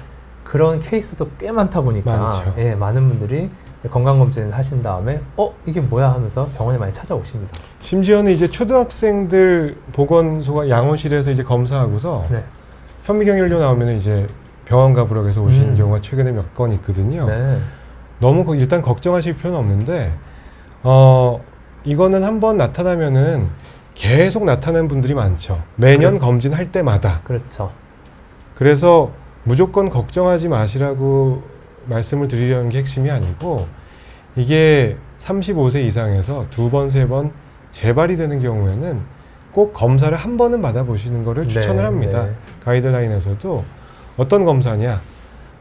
그런 케이스도 꽤 많다 보니까 많죠. 예, 많은 분들이 이제 건강검진을 하신 다음에 이게 뭐야 하면서 병원에 많이 찾아오십니다. 심지어는 이제 초등학생들 보건소가 양호실에서 이제 검사하고서 네. 현미경 혈뇨 나오면 이제 병원 가보라고 해서 오신 경우가 최근에 몇 건 있거든요. 네. 너무 일단 걱정하실 필요는 없는데, 이거는 한번 나타나면은 계속 나타나는 분들이 많죠. 매년 검진할 때마다. 그렇죠. 그래서 무조건 걱정하지 마시라고 말씀을 드리려는 게 핵심이 아니고, 이게 35세 이상에서 2번, 3번 재발이 되는 경우에는 꼭 검사를 한 번은 받아보시는 거를 추천을 합니다. 네. 가이드라인에서도 어떤 검사냐,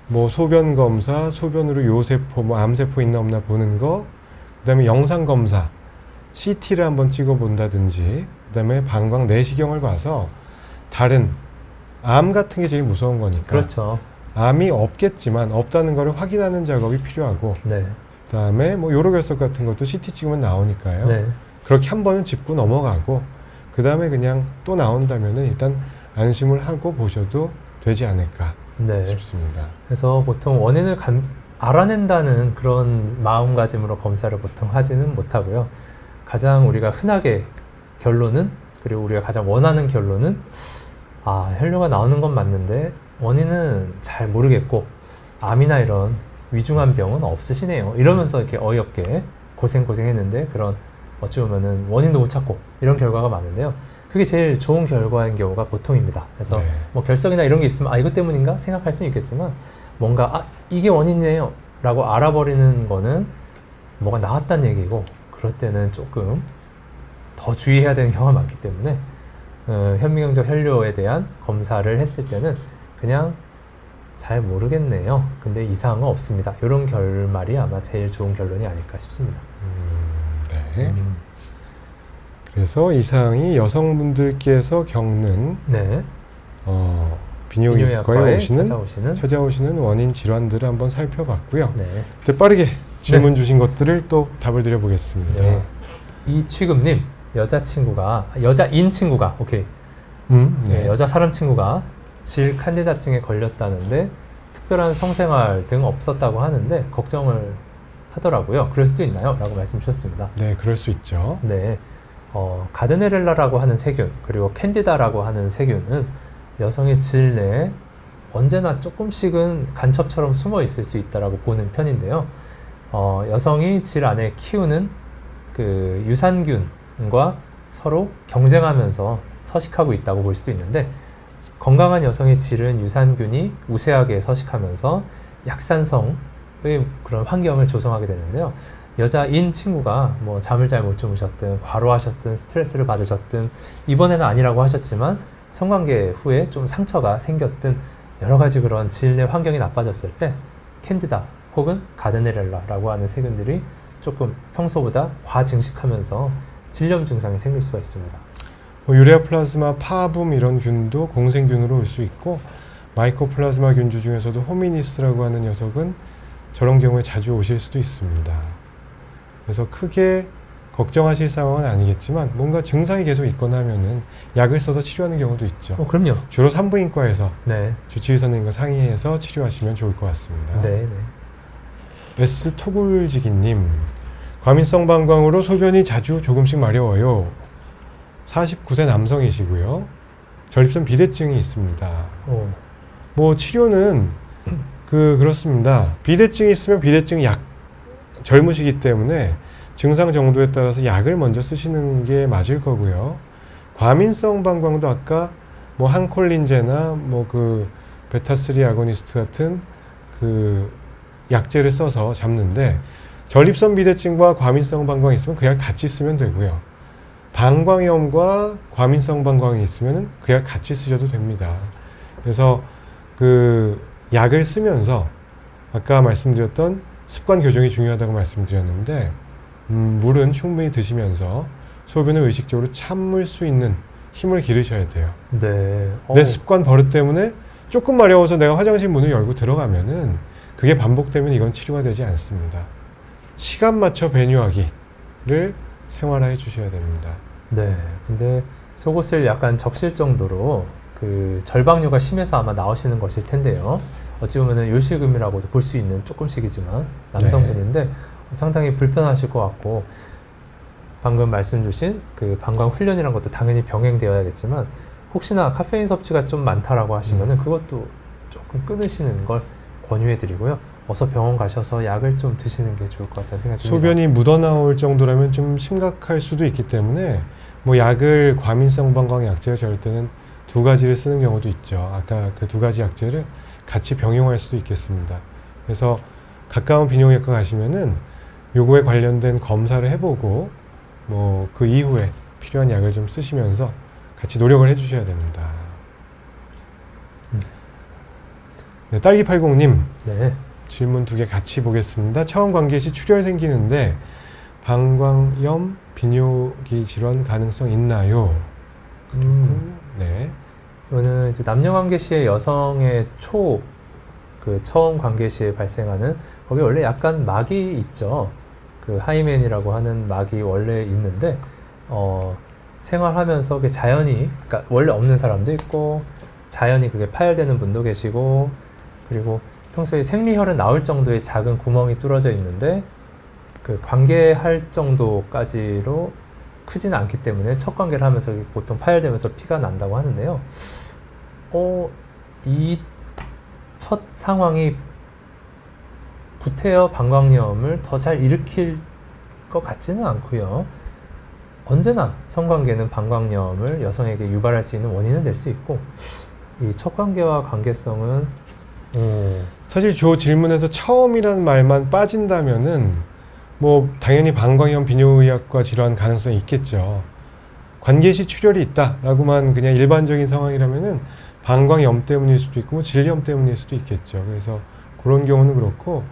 뭐 소변 검사, 소변으로 요세포, 뭐 암세포 있나 없나 보는 거, 그다음에 영상 검사, CT를 한번 찍어 본다든지, 그다음에 방광 내시경을 봐서 다른 암 같은 게 제일 무서운 거니까 그렇죠. 암이 없겠지만 없다는 것을 확인하는 작업이 필요하고 네. 그다음에 뭐 요로결석 같은 것도 CT 찍으면 나오니까요. 네. 그렇게 한 번은 짚고 넘어가고 그다음에 그냥 또 나온다면은 일단 안심을 하고 보셔도 되지 않을까 네. 싶습니다. 그래서 보통 원인을 알아낸다는 그런 마음가짐으로 검사를 보통 하지는 못하고요. 가장 우리가 흔하게 결론은, 그리고 우리가 가장 원하는 결론은, 혈뇨가 나오는 건 맞는데 원인은 잘 모르겠고 암이나 이런 위중한 병은 없으시네요. 이러면서 이렇게 어이없게 고생했는데 그런 어찌 보면은 원인도 못 찾고 이런 결과가 많은데요. 그게 제일 좋은 결과인 경우가 보통입니다. 그래서 네. 뭐 결석이나 이런 게 있으면 이것 때문인가 생각할 수는 있겠지만 뭔가 이게 원인이네요 라고 알아버리는 거는 뭐가 나왔다는 얘기고, 그럴 때는 조금 더 주의해야 되는 경우가 많기 때문에 현미경적 혈뇨에 대한 검사를 했을 때는 그냥 잘 모르겠네요, 근데 이상은 없습니다, 이런 결말이 아마 제일 좋은 결론이 아닐까 싶습니다. 네. 그래서 이상이 여성분들께서 겪는 네. 비뇨기과에 비뇨기과에 찾아오시는 원인 질환들을 한번 살펴봤고요. 네. 근데 빠르게 질문 주신 것들을 또 답을 드려보겠습니다. 네. 이취금님, 여자인 친구가, 오케이. 네. 여자 사람 친구가 질 칸디다증에 걸렸다는데 특별한 성생활 등 없었다고 하는데 걱정을 하더라고요. 그럴 수도 있나요? 라고 말씀 주셨습니다. 네, 그럴 수 있죠. 네. 가드네렐라라고 하는 세균, 그리고 캔디다라고 하는 세균은 여성의 질 내에 언제나 조금씩은 간첩처럼 숨어 있을 수 있다라고 보는 편인데요. 여성이 질 안에 키우는 그 유산균과 서로 경쟁하면서 서식하고 있다고 볼 수도 있는데, 건강한 여성의 질은 유산균이 우세하게 서식하면서 약산성의 그런 환경을 조성하게 되는데요. 여자인 친구가 뭐 잠을 잘 못 주무셨든 과로하셨든 스트레스를 받으셨든 이번에는 아니라고 하셨지만 성관계 후에 좀 상처가 생겼든 여러 가지 그런 질 내 환경이 나빠졌을 때 캔디다 혹은 가드네렐라라고 하는 세균들이 조금 평소보다 과증식하면서 질염 증상이 생길 수가 있습니다. 유레아 플라즈마, 파붐 이런 균도 공생균으로 올 수 있고, 마이코플라즈마 균주 중에서도 호미니스라고 하는 녀석은 저런 경우에 자주 오실 수도 있습니다. 그래서 크게 걱정하실 상황은 아니겠지만 뭔가 증상이 계속 있거나 하면은 약을 써서 치료하는 경우도 있죠. 그럼요. 주로 산부인과에서 네. 주치의 선생님과 상의해서 치료하시면 좋을 것 같습니다. 네. S 토굴지기님, 과민성 방광으로 소변이 자주 조금씩 마려워요. 49세 남성이시고요. 전립선 비대증이 있습니다. 뭐 치료는 그렇습니다. 비대증이 있으면 비대증 약, 젊으시기 때문에 증상 정도에 따라서 약을 먼저 쓰시는 게 맞을 거고요. 과민성 방광도 아까 뭐 항콜린제나 뭐 그 베타3 아고니스트 같은 그 약제를 써서 잡는데, 전립선 비대증과 과민성 방광이 있으면 그 약 같이 쓰면 되고요. 방광염과 과민성 방광이 있으면 그 약 같이 쓰셔도 됩니다. 그래서 그 약을 쓰면서 아까 말씀드렸던 습관 교정이 중요하다고 말씀드렸는데, 물은 충분히 드시면서 소변을 의식적으로 참을 수 있는 힘을 기르셔야 돼요. 네. 내 습관 버릇 때문에 조금 마려워서 내가 화장실 문을 열고 들어가면은 그게 반복되면 이건 치료가 되지 않습니다. 시간 맞춰 배뇨하기를 생활화해 주셔야 됩니다. 네. 근데 속옷을 약간 적실 정도로 그 절박뇨가 심해서 아마 나오시는 것일 텐데요. 어찌 보면은 요실금이라고도 볼 수 있는 조금씩이지만 남성분인데 상당히 불편하실 것 같고, 방금 말씀 주신 그 방광 훈련이란 것도 당연히 병행되어야겠지만 혹시나 카페인 섭취가 좀 많다라고 하시면은 그것도 조금 끊으시는 걸 권유해 드리고요. 어서 병원 가셔서 약을 좀 드시는 게 좋을 것 같다는 생각이 듭니다. 소변이 묻어나올 정도라면 좀 심각할 수도 있기 때문에 뭐 약을 과민성 방광 약제를 저을 때는 두 가지를 쓰는 경우도 있죠. 아까 그 두 가지 약제를 같이 병용할 수도 있겠습니다. 그래서 가까운 비뇨기과 가시면은 요거에 관련된 검사를 해보고 뭐 그 이후에 필요한 약을 좀 쓰시면서 같이 노력을 해주셔야 됩니다. 네, 딸기80님 네. 질문 두 개 같이 보겠습니다. 처음 관계 시 출혈 생기는데 방광염, 비뇨기 질환 가능성 있나요? 네. 이거는 이제 남녀 관계 시에 여성의 그 처음 관계 시에 발생하는 거기 원래 약간 막이 있죠. 그 하이멘이라고 하는 막이 원래 있는데 생활하면서 그게 자연히, 그러니까 원래 없는 사람도 있고 자연히 그게 파열되는 분도 계시고, 그리고 평소에 생리혈은 나올 정도의 작은 구멍이 뚫어져 있는데 그 관계할 정도까지로 크지는 않기 때문에 첫 관계를 하면서 보통 파열되면서 피가 난다고 하는데요. 이 첫 상황이 구태여 방광염을 더 잘 일으킬 것 같지는 않고요. 언제나 성관계는 방광염을 여성에게 유발할 수 있는 원인은 될 수 있고, 이 첫 관계와 관계성은 사실 저 질문에서 처음이라는 말만 빠진다면은 뭐 당연히 방광염 비뇨의학과 질환 가능성이 있겠죠. 관계시 출혈이 있다라고만 그냥 일반적인 상황이라면은 방광염 때문일 수도 있고 뭐 질염 때문일 수도 있겠죠. 그래서 그런 경우는 그렇고,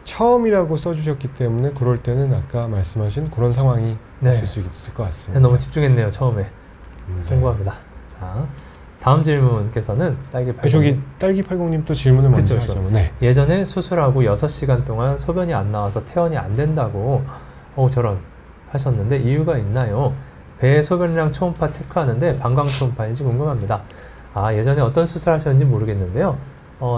처음이라고 써주셨기 때문에 그럴 때는 아까 말씀하신 그런 상황이 네. 있을 수 있을 것 같습니다. 너무 집중했네요. 처음에. 네. 송구합니다. 자, 다음 질문께서는 저기 딸기80님 또 질문을 먼저 그쵸. 하죠. 네. 예전에 수술하고 6시간 동안 소변이 안 나와서 퇴원이 안 된다고 저런 하셨는데 이유가 있나요? 배의 소변이랑 초음파 체크하는데 방광 초음파인지 궁금합니다. 예전에 어떤 수술 하셨는지 모르겠는데요.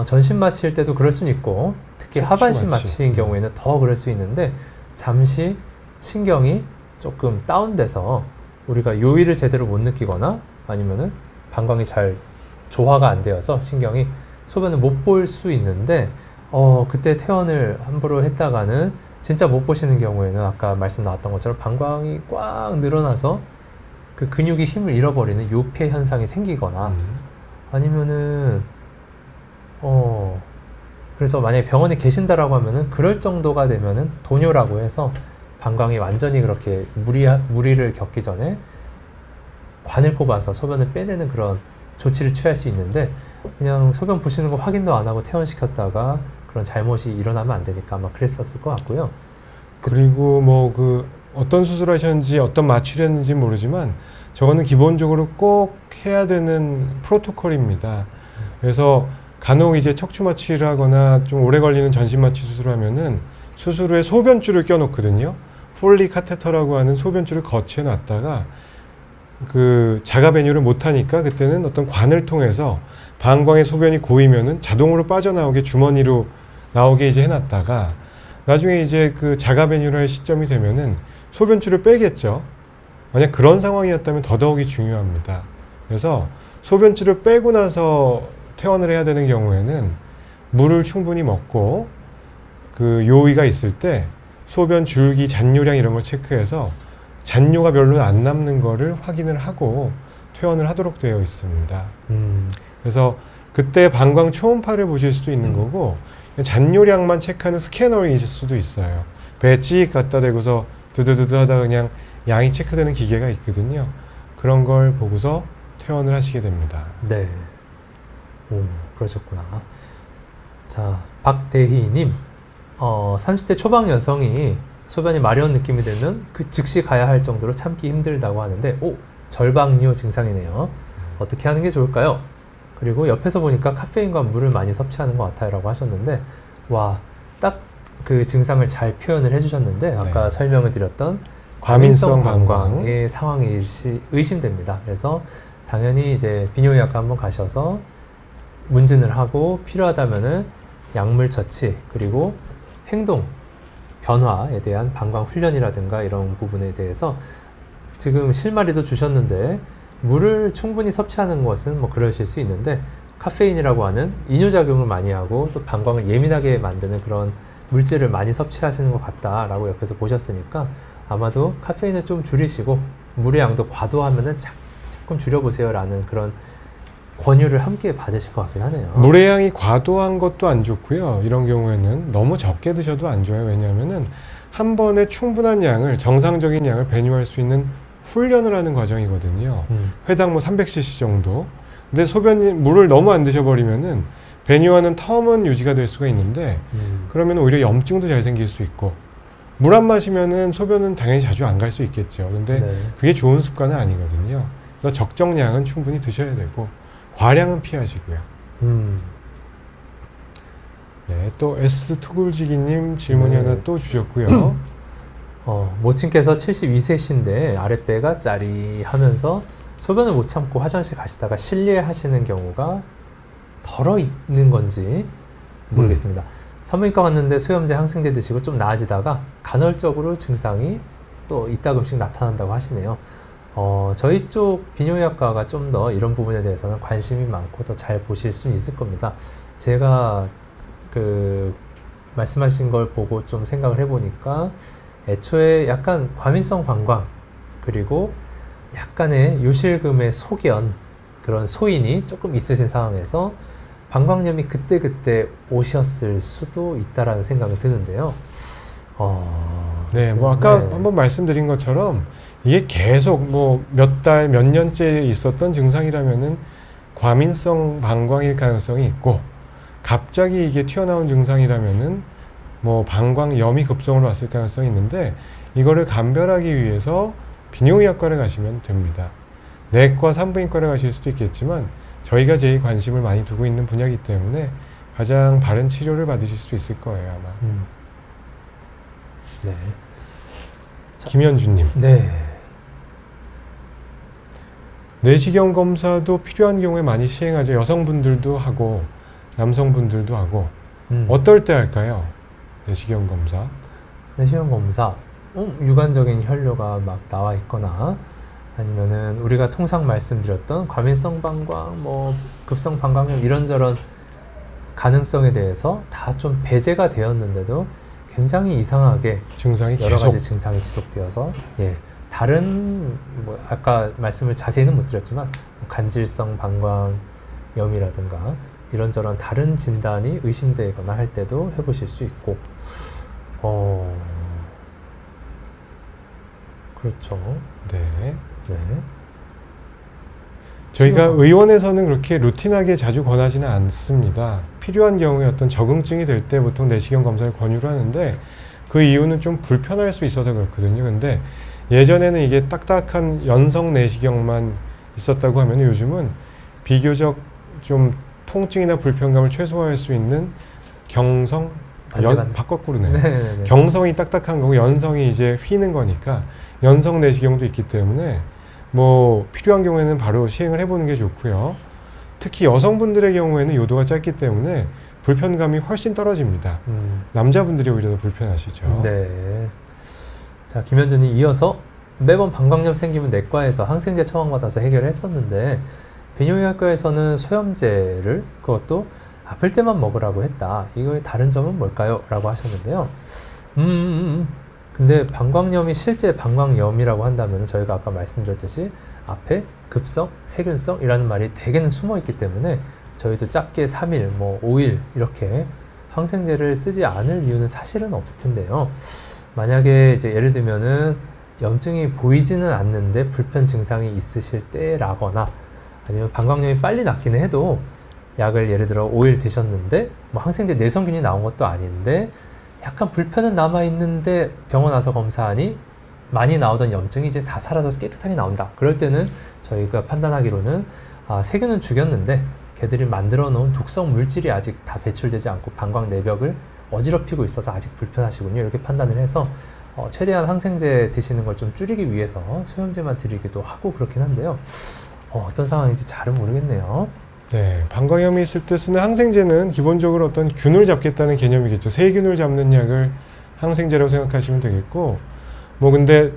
전신 마취일 때도 그럴 수는 있고, 특히 하반신 마취인 경우에는 더 그럴 수 있는데, 잠시 신경이 조금 다운돼서 우리가 요일을 제대로 못 느끼거나 아니면은 방광이 잘 조화가 안 되어서 신경이 소변을 못 볼 수 있는데, 그때 퇴원을 함부로 했다가는 진짜 못 보시는 경우에는 아까 말씀 나왔던 것처럼 방광이 꽉 늘어나서 그 근육이 힘을 잃어버리는 요폐 현상이 생기거나 아니면은 그래서 만약에 병원에 계신다라고 하면은 그럴 정도가 되면은 도뇨라고 해서 방광이 완전히 그렇게 무리를 겪기 전에 관을 꼽아서 소변을 빼내는 그런 조치를 취할 수 있는데, 그냥 소변 보시는 거 확인도 안 하고 퇴원시켰다가 그런 잘못이 일어나면 안 되니까 아마 그랬었을 것 같고요. 그리고 뭐 그 어떤 수술하셨는지 어떤 마취를 했는지 모르지만 저거는 기본적으로 꼭 해야 되는 프로토콜입니다. 그래서 간혹 이제 척추 마취를 하거나 좀 오래 걸리는 전신 마취 수술을 하면은 수술 후에 소변줄을 껴놓거든요. 폴리 카테터라고 하는 소변줄을 거치해 놨다가 그 자가 배뇨를 못하니까 그때는 어떤 관을 통해서 방광의 소변이 고이면은 자동으로 빠져나오게 주머니로 나오게 이제 해놨다가 나중에 이제 그 자가 배뇨를 할 시점이 되면은 소변줄을 빼겠죠. 만약 그런 상황이었다면 더더욱이 중요합니다. 그래서 소변줄을 빼고 나서 퇴원을 해야 되는 경우에는 물을 충분히 먹고 그 요의가 있을 때 소변 줄기 잔뇨량 이런 걸 체크해서 잔뇨가 별로 안 남는 거를 확인을 하고 퇴원을 하도록 되어 있습니다. 그래서 그때 방광 초음파를 보실 수도 있는 거고, 잔뇨량만 체크하는 스캐너를 있을 수도 있어요. 배에 찍 갖다 대고서 드드드드 하다가 그냥 양이 체크되는 기계가 있거든요. 그런 걸 보고서 퇴원을 하시게 됩니다. 네. 그러셨구나. 자, 박대희님. 30대 초반 여성이 소변이 마려운 느낌이 들면 그 즉시 가야 할 정도로 참기 힘들다고 하는데, 절박뇨 증상이네요. 어떻게 하는 게 좋을까요? 그리고 옆에서 보니까 카페인과 물을 많이 섭취하는 것 같아요 라고 하셨는데, 딱 그 증상을 잘 표현을 해주셨는데, 아까 네. 설명을 드렸던 과민성 과민성 방광의 상황이 의심됩니다. 그래서 당연히 이제 비뇨의학과 한번 가셔서 문진을 하고 필요하다면은 약물 처치, 그리고 행동 변화에 대한 방광 훈련이라든가 이런 부분에 대해서 지금 실마리도 주셨는데, 물을 충분히 섭취하는 것은 뭐 그러실 수 있는데, 카페인이라고 하는 이뇨작용을 많이 하고 또 방광을 예민하게 만드는 그런 물질을 많이 섭취하시는 것 같다라고 옆에서 보셨으니까 아마도 카페인을 좀 줄이시고 물의 양도 과도하면은 조금 줄여보세요 라는 그런 권유를 함께 받으실 것 같긴 하네요. 물의 양이 과도한 것도 안 좋고요. 이런 경우에는 너무 적게 드셔도 안 좋아요. 왜냐하면은 한 번에 충분한 양을, 정상적인 양을 배뇨할 수 있는 훈련을 하는 과정이거든요. 회당 뭐 300cc 정도. 근데 물을 너무 안 드셔버리면은 배뇨하는 텀은 유지가 될 수가 있는데, 그러면 오히려 염증도 잘 생길 수 있고, 물 안 마시면은 소변은 당연히 자주 안 갈 수 있겠죠. 근데 네. 그게 좋은 습관은 아니거든요. 그래서 적정량은 충분히 드셔야 되고 과량은 피하시고요. 네, 또 S 투굴지기님 질문이 네. 하나 또 주셨고요. 모친께서 72세신데 아랫배가 짜리하면서 소변을 못 참고 화장실 가시다가 실례하시는 경우가 덜어 있는 건지 모르겠습니다. 산부인과 갔는데 소염제, 항생제 드시고 좀 나아지다가 간헐적으로 증상이 또 이따금씩 나타난다고 하시네요. 저희 쪽 비뇨의학과가 좀 더 이런 부분에 대해서는 관심이 많고 더 잘 보실 수 있을 겁니다. 제가 그 말씀하신 걸 보고 좀 생각을 해보니까 애초에 약간 과민성 방광 그리고 약간의 요실금의 소견 그런 소인이 조금 있으신 상황에서 방광염이 그때그때 오셨을 수도 있다라는 생각이 드는데요. 네, 뭐 아까 네. 한번 말씀드린 것처럼 이게 계속 뭐 몇 달, 몇 년째 있었던 증상이라면은 과민성 방광일 가능성이 있고 갑자기 이게 튀어나온 증상이라면은 뭐 방광염이 급성으로 왔을 가능성이 있는데 이거를 감별하기 위해서 비뇨의학과를 가시면 됩니다. 내과, 산부인과를 가실 수도 있겠지만 저희가 제일 관심을 많이 두고 있는 분야이기 때문에 가장 바른 치료를 받으실 수 있을 거예요, 아마. 네. 김현주님. 네. 내시경 검사도 필요한 경우에 많이 시행하죠. 여성분들도 하고 남성분들도 하고. 어떨 때 할까요? 내시경 검사. 내시경 검사, 유관적인 혈뇨가 막 나와 있거나 아니면은 우리가 통상 말씀드렸던 과민성 방광, 뭐 급성 방광염 이런저런 가능성에 대해서 다 좀 배제가 되었는데도 굉장히 이상하게 증상이 여러 계속. 가지 증상이 지속되어서 다른 뭐 아까 말씀을 자세히는 못 드렸지만 간질성 방광염이라든가 이런저런 다른 진단이 의심되거나 할 때도 해보실 수 있고 그렇죠. 네. 네. 저희가 치료가- 의원에서는 그렇게 루틴하게 자주 권하지는 않습니다. 필요한 경우에 어떤 적응증이 될 때 보통 내시경 검사를 권유를 하는데 그 이유는 좀 불편할 수 있어서 그렇거든요. 근데 예전에는 이게 딱딱한 연성 내시경만 있었다고 하면 요즘은 비교적 좀 통증이나 불편감을 최소화할 수 있는 경성, 바꿔꾸르네. 네네네. 경성이 딱딱한 거고 연성이 이제 휘는 거니까 연성 내시경도 있기 때문에 뭐 필요한 경우에는 바로 시행을 해보는 게 좋고요. 특히 여성분들의 경우에는 요도가 짧기 때문에 불편감이 훨씬 떨어집니다. 남자분들이 오히려 더 불편하시죠. 네. 자, 김현준이 이어서 매번 방광염 생기면 내과에서 항생제 처방받아서 해결했었는데 비뇨의학과에서는 소염제를 그것도 아플 때만 먹으라고 했다. 이거의 다른 점은 뭘까요? 라고 하셨는데요. 근데 방광염이 실제 방광염이라고 한다면 저희가 아까 말씀드렸듯이 앞에 급성, 세균성이라는 말이 대개는 숨어 있기 때문에 저희도 짧게 3일, 뭐 5일 이렇게 항생제를 쓰지 않을 이유는 사실은 없을 텐데요. 만약에 이제 예를 들면은 염증이 보이지는 않는데 불편 증상이 있으실 때라거나 아니면 방광염이 빨리 낫기는 해도 약을 예를 들어 5일 드셨는데 뭐 항생제 내성균이 나온 것도 아닌데 약간 불편은 남아있는데 병원 와서 검사하니 많이 나오던 염증이 이제 다 사라져서 깨끗하게 나온다. 그럴 때는 저희가 판단하기로는 세균은 죽였는데 걔들이 만들어 놓은 독성 물질이 아직 다 배출되지 않고 방광 내벽을 어지럽히고 있어서 아직 불편하시군요. 이렇게 판단을 해서 최대한 항생제 드시는 걸 좀 줄이기 위해서 소염제만 드리기도 하고 그렇긴 한데요. 어떤 상황인지 잘은 모르겠네요. 네, 방광염이 있을 때 쓰는 항생제는 기본적으로 어떤 균을 잡겠다는 개념이겠죠. 세균을 잡는 약을 항생제라고 생각하시면 되겠고, 뭐 근데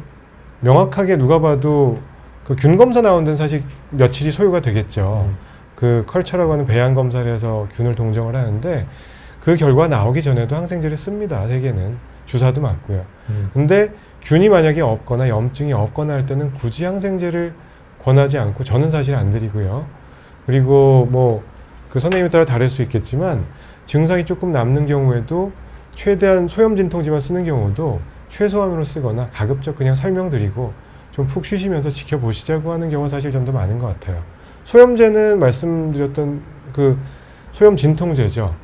명확하게 누가 봐도 그 균 검사 나온 데는 사실 며칠이 소요가 되겠죠. 그 컬처라고 하는 배양 검사를 해서 균을 동정을 하는데 그 결과 나오기 전에도 항생제를 씁니다. 대개는 주사도 맞고요. 근데 균이 만약에 없거나 염증이 없거나 할 때는 굳이 항생제를 권하지 않고 저는 사실 안 드리고요. 그리고 뭐 그 선생님에 따라 다를 수 있겠지만 증상이 조금 남는 경우에도 최대한 소염 진통제만 쓰는 경우도 최소한으로 쓰거나 가급적 그냥 설명드리고 좀 푹 쉬시면서 지켜보시자고 하는 경우가 사실 좀 더 많은 것 같아요. 소염제는 말씀드렸던 그 소염 진통제죠.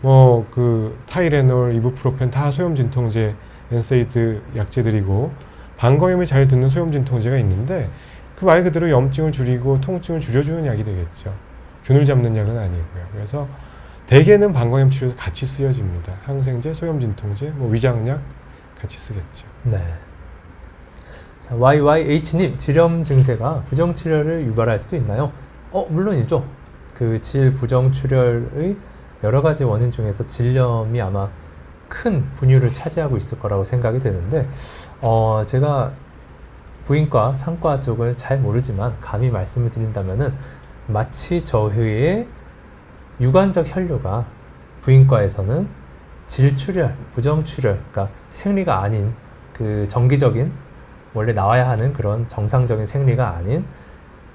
뭐 그 타이레놀, 이부프로펜 다 소염 진통제에 엔세이드 약제들이고 방광염이 잘 듣는 소염 진통제가 있는데 그 말 그대로 염증을 줄이고 통증을 줄여주는 약이 되겠죠. 균을 잡는 약은 아니고요. 그래서 대개는 방광염 치료에서 같이 쓰여집니다. 항생제, 소염 진통제, 뭐 위장약 같이 쓰겠죠. 네. 자, YYH님, 질염 증세가 부정출혈을 유발할 수도 있나요? 물론이죠. 그 질 부정출혈의 여러 가지 원인 중에서 질염이 아마 큰 분유를 차지하고 있을 거라고 생각이 되는데, 제가 부인과 상과 쪽을 잘 모르지만 감히 말씀을 드린다면은 마치 저희의 유관적 혈류가 부인과에서는 질출혈, 부정출혈, 그러니까 생리가 아닌 그 정기적인 원래 나와야 하는 그런 정상적인 생리가 아닌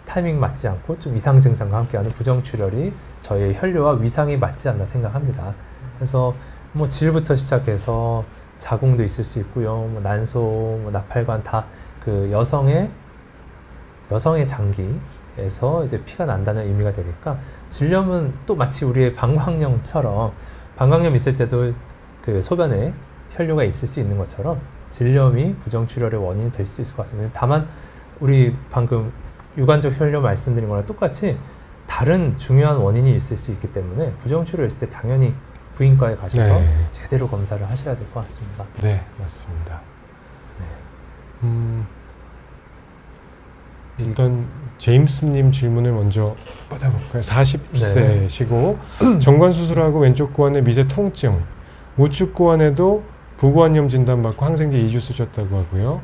타이밍 맞지 않고 좀 이상 증상과 함께하는 부정출혈이 저희의 혈류와 위상이 맞지 않나 생각합니다. 그래서 뭐 질부터 시작해서 자궁도 있을 수 있고요, 뭐 난소, 뭐 나팔관 다 그 여성의 장기에서 이제 피가 난다는 의미가 되니까 질염은 또 마치 우리의 방광염처럼 방광염 있을 때도 그 소변에 혈류가 있을 수 있는 것처럼 질염이 부정출혈의 원인이 될 수도 있을 것 같습니다. 다만 우리 방금 유관적 혈류 말씀드린 거랑 똑같이 다른 중요한 원인이 있을 수 있기 때문에 부정출혈 있을 때 당연히 부인과에 가셔서 네. 제대로 검사를 하셔야 될 것 같습니다. 네, 맞습니다. 네. 일단 제임스님 질문을 먼저 받아볼까요? 40세시고 정관 수술하고 왼쪽 고환에 미세 통증, 우측 고환에도 부고환염 진단받고 항생제 2주 쓰셨다고 하고요.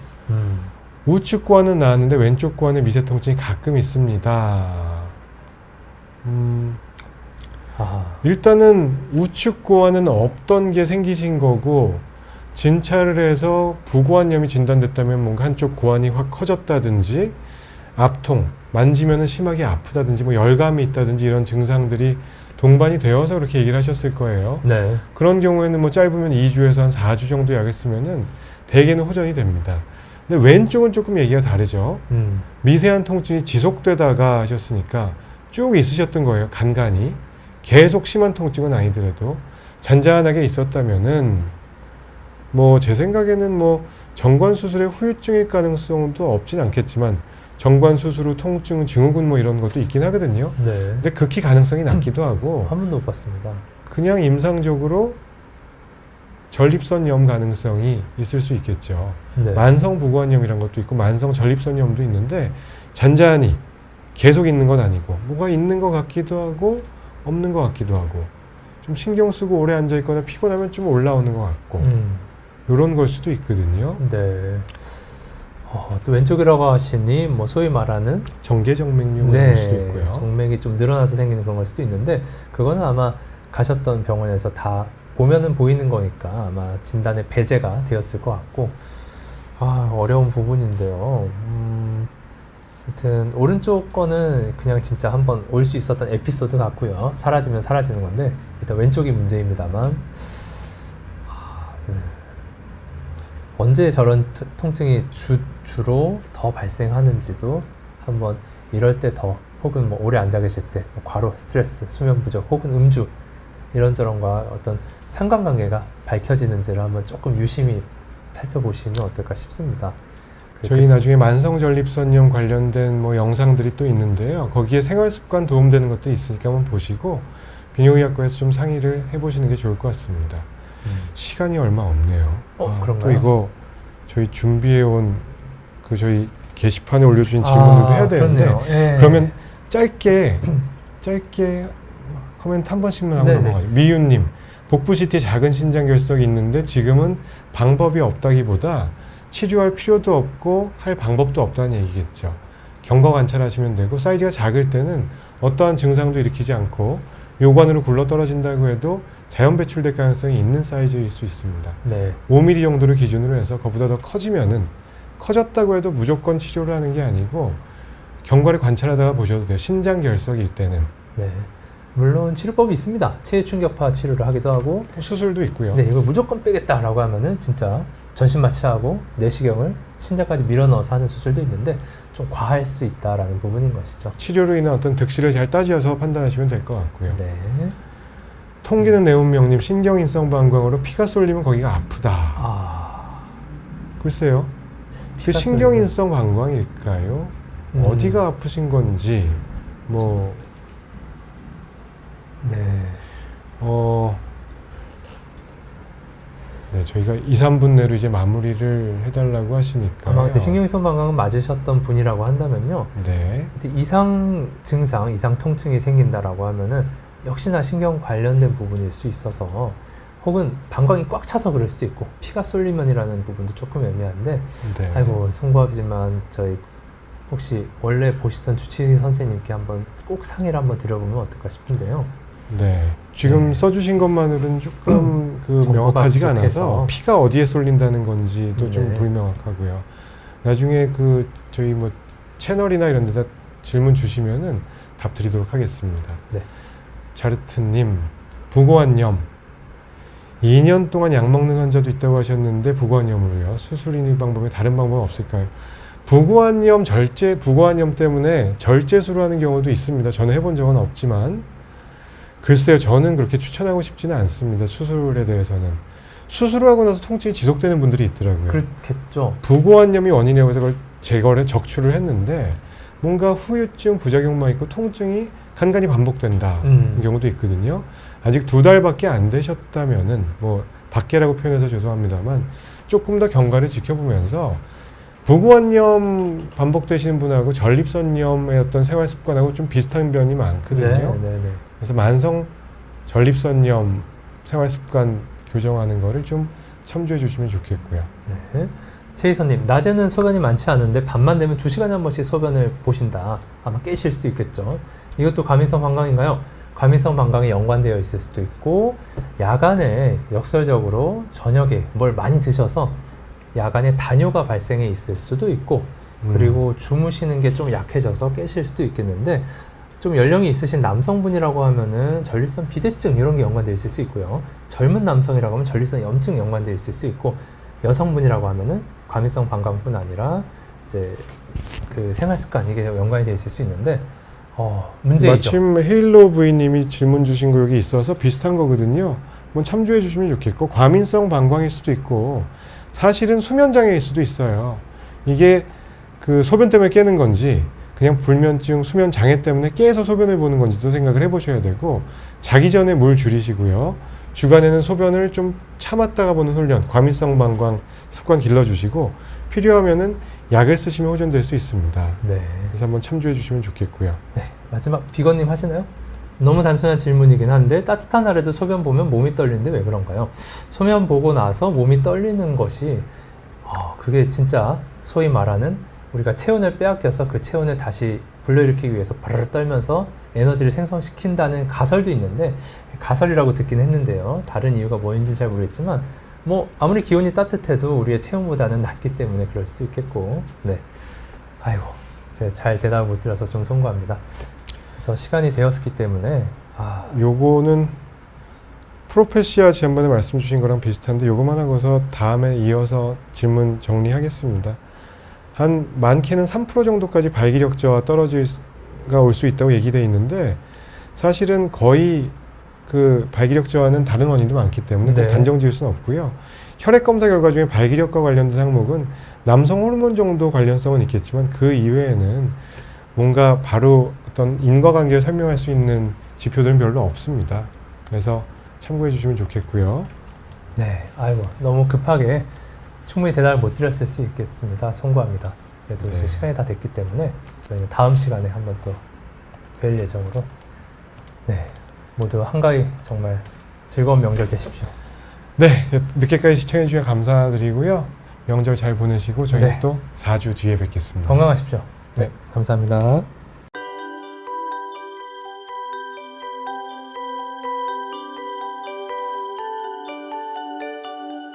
우측 고환은 나았는데 왼쪽 고환에 미세 통증이 가끔 있습니다. 일단은 우측 고환은 없던 게 생기신 거고 진찰을 해서 부고환염이 진단됐다면 뭔가 한쪽 고환이 확 커졌다든지 압통, 만지면은 심하게 아프다든지 뭐 열감이 있다든지 이런 증상들이 동반이 되어서 그렇게 얘기를 하셨을 거예요. 네. 그런 경우에는 뭐 짧으면 2주에서 한 4주 정도 약을 쓰면은 대개는 호전이 됩니다. 근데 왼쪽은 조금 얘기가 다르죠. 미세한 통증이 지속되다가 하셨으니까 쭉 있으셨던 거예요. 간간히. 계속 심한 통증은 아니더라도 잔잔하게 있었다면은 뭐 제 생각에는 뭐 정관 수술의 후유증일 가능성도 없진 않겠지만 정관 수술 후 통증, 증후군 뭐 이런 것도 있긴 하거든요. 네. 근데 극히 가능성이 낮기도 하고 한 번도 못 봤습니다. 그냥 임상적으로 전립선염 가능성이 있을 수 있겠죠. 네. 만성 부고환염이란 것도 있고 만성 전립선염도 있는데 잔잔히 계속 있는 건 아니고 뭐가 있는 것 같기도 하고 없는 것 같기도 하고 좀 신경 쓰고 오래 앉아 있거나 피곤하면 좀 올라오는 것 같고 이런 걸 수도 있거든요. 네. 또 왼쪽이라고 하시니 뭐 소위 말하는 정계정맥류가 네, 될 수도 있고요. 정맥이 좀 늘어나서 생기는 그런 걸 수도 있는데 그거는 아마 가셨던 병원에서 다 보면은 보이는 거니까 아마 진단에 배제가 되었을 것 같고 어려운 부분인데요. 하여튼 오른쪽 거는 그냥 진짜 한번 올 수 있었던 에피소드 같고요. 사라지면 사라지는 건데 일단 왼쪽이 문제입니다만 네. 언제 저런 통증이 주로 더 발생하는지도 한번 이럴 때 더 혹은 뭐 오래 앉아 계실 때 과로, 스트레스, 수면 부족 혹은 음주 이런저런과 어떤 상관관계가 밝혀지는지를 한번 조금 유심히 살펴보시면 어떨까 싶습니다. 저희 나중에 만성전립선염 관련된 뭐 영상들이 또 있는데요. 거기에 생활습관 도움되는 것도 있으니까 한번 보시고 비뇨의학과에서 좀 상의를 해보시는 게 좋을 것 같습니다. 시간이 얼마 없네요. 그런가요? 또 이거 저희 준비해온 그 저희 게시판에 올려주신 질문들도 해야 되는데 예. 그러면 짧게 코멘트 한 번씩만 하고 넘어가죠. 미윤님, 복부 CT에 작은 신장 결석이 있는데 지금은 방법이 없다기보다 치료할 필요도 없고 할 방법도 없다는 얘기겠죠. 경과 관찰하시면 되고 사이즈가 작을 때는 어떠한 증상도 일으키지 않고 요관으로 굴러 떨어진다고 해도 자연 배출될 가능성이 있는 사이즈일 수 있습니다. 네. 5mm 정도를 기준으로 해서 그보다 더 커지면은 커졌다고 해도 무조건 치료를 하는 게 아니고 경과를 관찰하다가 보셔도 돼요. 신장 결석일 때는. 네. 물론 치료법이 있습니다. 체외 충격파 치료를 하기도 하고 수술도 있고요. 네, 이걸 무조건 빼겠다라고 하면은 진짜 전신 마취하고 내시경을 신장까지 밀어 넣어서 하는 수술도 있는데 좀 과할 수 있다라는 부분인 것이죠. 치료로 인한 어떤 득실을 잘 따져서 판단하시면 될 것 같고요. 네. 통기는 내운명님, 신경인성 방광으로 피가 쏠리면 거기가 아프다. 글쎄요. 그 피가 신경인성 방광일까요? 음. 어디가 아프신 건지 뭐 네. 네, 저희가 2, 3분 내로 이제 마무리를 해달라고 하시니까 아마 그때 신경성 방광은 맞으셨던 분이라고 한다면요. 네, 근데 이상 증상, 이상 통증이 생긴다라고 하면은 역시나 신경 관련된 부분일 수 있어서 혹은 방광이 꽉 차서 그럴 수도 있고 피가 쏠리면이라는 부분도 조금 애매한데 네. 아이고 송구하지만 저희 혹시 원래 보시던 주치의 선생님께 한번 꼭 상의를 한번 드려보면 어떨까 싶은데요. 네. 지금 네. 써주신 것만으로는 조금 그 정보가 명확하지가 부족해서. 않아서 피가 어디에 쏠린다는 건지도 좀 네. 불명확하고요. 나중에 그 저희 뭐 채널이나 이런 데다 질문 주시면은 답 드리도록 하겠습니다. 네. 자르트님, 부고환염 2년 동안 약 먹는 환자도 있다고 하셨는데 부고환염으로요. 수술이니 방법에 다른 방법은 없을까요? 부고환염 부고환염 때문에 절제술을 하는 경우도 있습니다. 저는 해본 적은 없지만 글쎄요, 저는 그렇게 추천하고 싶지는 않습니다. 수술에 대해서는. 수술을 하고 나서 통증이 지속되는 분들이 있더라고요. 그렇겠죠. 부고환염이 원인이라고 해서 그걸 적출을 했는데 뭔가 후유증, 부작용만 있고 통증이 간간히 반복된다. 경우도 있거든요. 아직 2달밖에 안 되셨다면은 뭐 밖에라고 표현해서 죄송합니다만 조금 더 경과를 지켜보면서 부고환염 반복되시는 분하고 전립선염의 어떤 생활 습관하고 좀 비슷한 면이 많거든요. 네. 그래서 만성 전립선염 생활 습관 교정하는 거를 좀 참조해 주시면 좋겠고요. 네. 최희선님, 낮에는 소변이 많지 않은데 밤만 되면 2시간에 한 번씩 소변을 보신다. 아마 깨실 수도 있겠죠. 이것도 과민성 방광인가요? 과민성 방광에 연관되어 있을 수도 있고 야간에 역설적으로 저녁에 뭘 많이 드셔서 야간에 단뇨가 발생해 있을 수도 있고 그리고 주무시는 게 좀 약해져서 깨실 수도 있겠는데 좀 연령이 있으신 남성분이라고 하면은 전립선 비대증 이런 게 연관되어 있을 수 있고요. 젊은 남성이라고 하면 전립선 염증 연관되어 있을 수 있고 여성분이라고 하면은 과민성 방광뿐 아니라 이제 그 생활 습관 이게 연관이 되어 있을 수 있는데 문제이죠. 마침 헤일로 부인님이 질문 주신 거 여기 있어서 비슷한 거거든요. 한번 참조해 주시면 좋겠고 과민성 방광일 수도 있고 사실은 수면 장애일 수도 있어요. 이게 그 소변 때문에 깨는 건지 그냥 불면증, 수면 장애 때문에 깨서 소변을 보는 건지도 생각을 해보셔야 되고 자기 전에 물 줄이시고요. 주간에는 소변을 좀 참았다가 보는 훈련, 과민성 방광 습관 길러주시고 필요하면은 약을 쓰시면 호전될 수 있습니다. 네. 그래서 한번 참조해 주시면 좋겠고요. 네. 마지막 비건님 하시나요? 너무 단순한 질문이긴 한데 따뜻한 날에도 소변 보면 몸이 떨리는데 왜 그런가요? 소변 보고 나서 몸이 떨리는 것이 그게 진짜 소위 말하는 우리가 체온을 빼앗겨서 그 체온을 다시 불러일으키기 위해서 바르르 떨면서 에너지를 생성시킨다는 가설도 있는데 가설이라고 듣긴 했는데요. 다른 이유가 뭐인지 잘 모르겠지만 뭐 아무리 기온이 따뜻해도 우리의 체온보다는 낮기 때문에 그럴 수도 있겠고 네. 아이고 제가 잘 대답을 못 드려서 좀 송구합니다. 그래서 시간이 되었기 때문에 요거는 프로페시아 지난번에 말씀 주신 거랑 비슷한데 요거만 하고서 다음에 이어서 질문 정리하겠습니다. 한 많게는 3% 정도까지 발기력 저하 떨어지가 올 수 있다고 얘기되어 있는데 사실은 거의 그 발기력 저하는 다른 원인도 많기 때문에 네. 단정 지을 수는 없고요. 혈액 검사 결과 중에 발기력과 관련된 항목은 남성 호르몬 정도 관련성은 있겠지만 그 이외에는 뭔가 바로 어떤 인과관계를 설명할 수 있는 지표들은 별로 없습니다. 그래서 참고해 주시면 좋겠고요. 네, 아이고 너무 급하게 충분히 대답을 못 드렸을 수 있겠습니다. 송구합니다. 그래도 이제 시간이 다 됐기 때문에 저희는 다음 시간에 한번 또 뵐 예정으로 네, 모두 한가위 정말 즐거운 명절 되십시오. 네, 늦게까지 시청해 주셔서 감사드리고요. 명절 잘 보내시고 저희는 네. 또 4주 뒤에 뵙겠습니다. 건강하십시오. 네, 감사합니다.